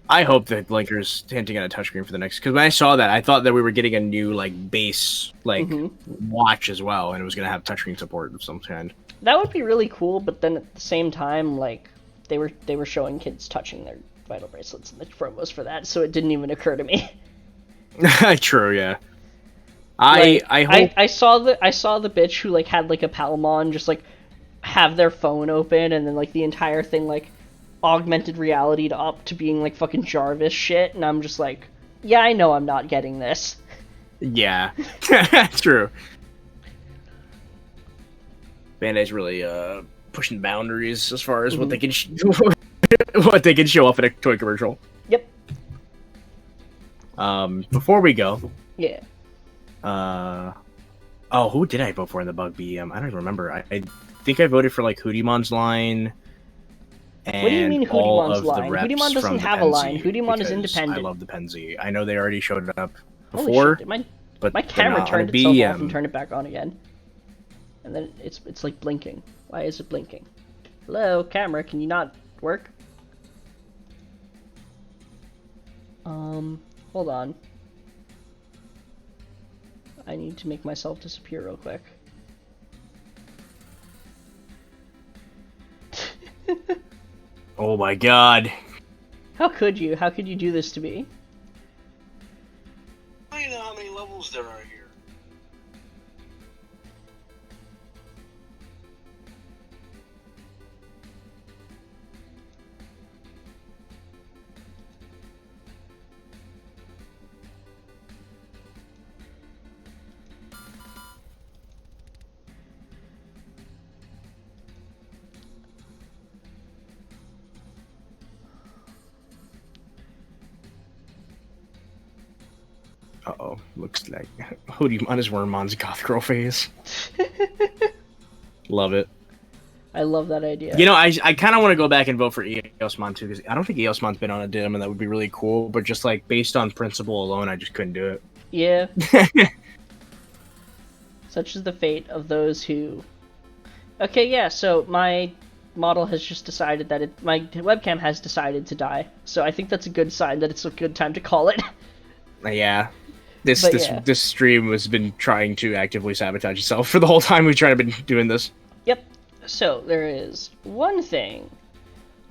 I hope that Linker's hinting at a touchscreen for the next, because when I saw that, I thought that we were getting a new like base watch as well, and it was going to have touchscreen support of some kind. That would be really cool, but then at the same time, like they were showing kids touching their vital bracelets in the promos for that, so it didn't even occur to me. True, yeah. I saw the bitch who like had like a Palmon just like have their phone open and then like the entire thing like augmented reality'd up to being like fucking Jarvis shit, and I'm just like, yeah, I know I'm not getting this. Yeah, true. Bandai's really pushing boundaries as far as what they can what they can show off in a toy commercial. Yep. Before we go, yeah. Who did I vote for in the Bug BM? I don't even remember. I think I voted for like Hoodiemon's line. And what do you mean Hoodiemon's line? Hoodiemonon doesn't have a line. Hoodiemonon is independent. I love the Penzi. I know they already showed it up before. Holy shit, but my camera turned itself off and turned it back on again. And then it's like blinking. Why is it blinking? Hello, camera, can you not work? Hold on. I need to make myself disappear real quick. Oh my god. How could you? How could you do this to me? I don't know how many levels there are here. Uh-oh. Looks like Hoodie-mon is Wormmon's goth girl phase. Love it. I love that idea. You know, I kind of want to go back and vote for Eosmon too, because I don't think Eosmon's been on a dim, and that would be really cool. But just like based on principle alone, I just couldn't do it. Yeah. Such is the fate of those who. Okay, yeah. So my model has just decided that my webcam has decided to die. So I think that's a good sign that it's a good time to call it. Yeah. This Yeah. this stream has been trying to actively sabotage itself for the whole time we've tried to been doing this. Yep. So there is one thing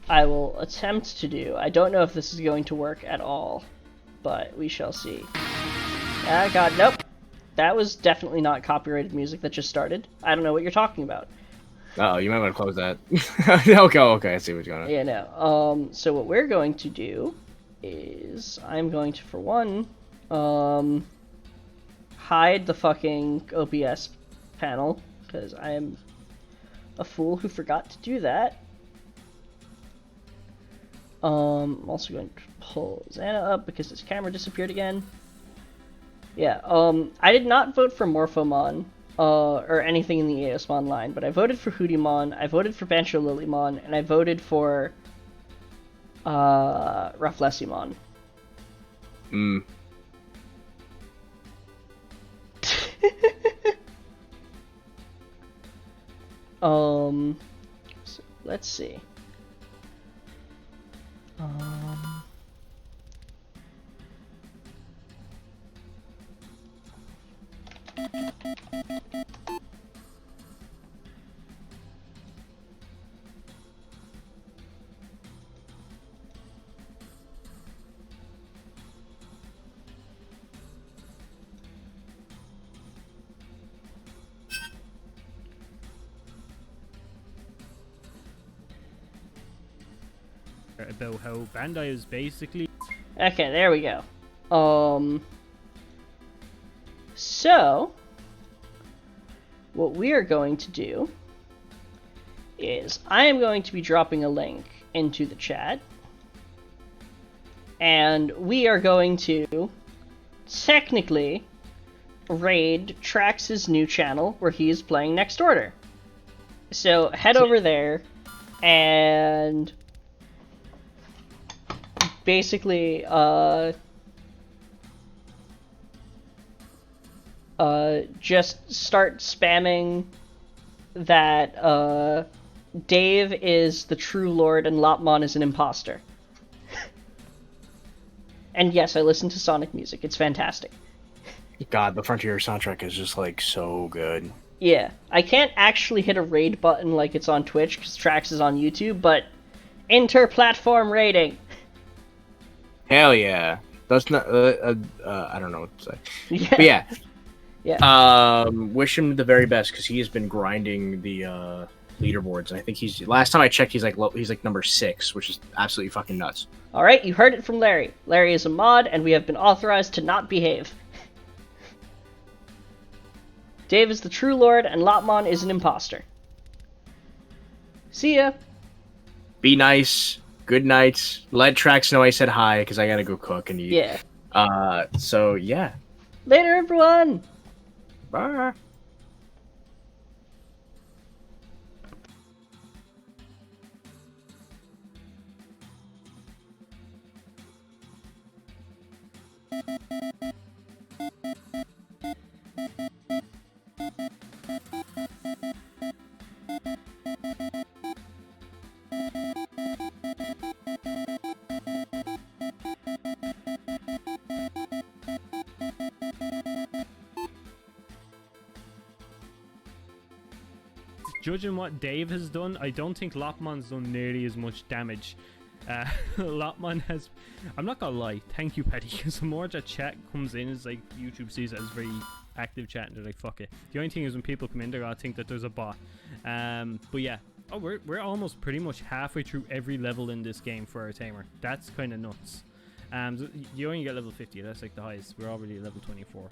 I will attempt to do. I don't know if this is going to work at all, but we shall see. Ah, God, nope. That was definitely not copyrighted music that just started. I don't know what you're talking about. Oh, you might want to close that. okay, I see what's going on. Yeah, no. So what we're going to do is I'm going to, for one, hide the fucking OBS panel, because I am a fool who forgot to do that. I'm also going to pull Xana up because his camera disappeared again. Yeah, I did not vote for Morphomon, or anything in the Eosmon line, but I voted for Hoodie-mon, I voted for Bancho Lilymon, and I voted for, Rafflesimon. So let's see. About how Bandai is basically. Okay, there we go. So what we are going to do is I am going to be dropping a link into the chat, and we are going to technically raid Trax's new channel where he is playing Next Order. So head over there and basically just start spamming that Dave is the true lord and Lopmon is an imposter. And yes, I listen to Sonic music. It's fantastic. God, the Frontier soundtrack is just like so good. Yeah, I can't actually hit a raid button like it's on Twitch because Trax is on YouTube, but inter-platform raiding. Hell yeah. That's not. I don't know what to say. Yeah. But yeah. Yeah. Wish him the very best because he has been grinding the leaderboards, and I think he's. Last time I checked, he's like number 6, which is absolutely fucking nuts. All right, you heard it from Larry. Larry is a mod, and we have been authorized to not behave. Dave is the true lord, and Lopmon is an imposter. See ya. Be nice. Good night. Let Trax know I said hi because I gotta go cook and eat. Yeah. So yeah. Later, everyone. Bye. Judging what Dave has done, I don't think Lopmon's done nearly as much damage. Lopmon has... I'm not gonna lie, thank you, Petty, because the more that chat comes in, is like YouTube sees it as very active chat, and they're like, fuck it. The only thing is when people come in, they're gonna think that there's a bot. But yeah. Oh, we're almost pretty much halfway through every level in this game for our tamer. That's kind of nuts. You only get level 50, that's like the highest. We're already at level 24.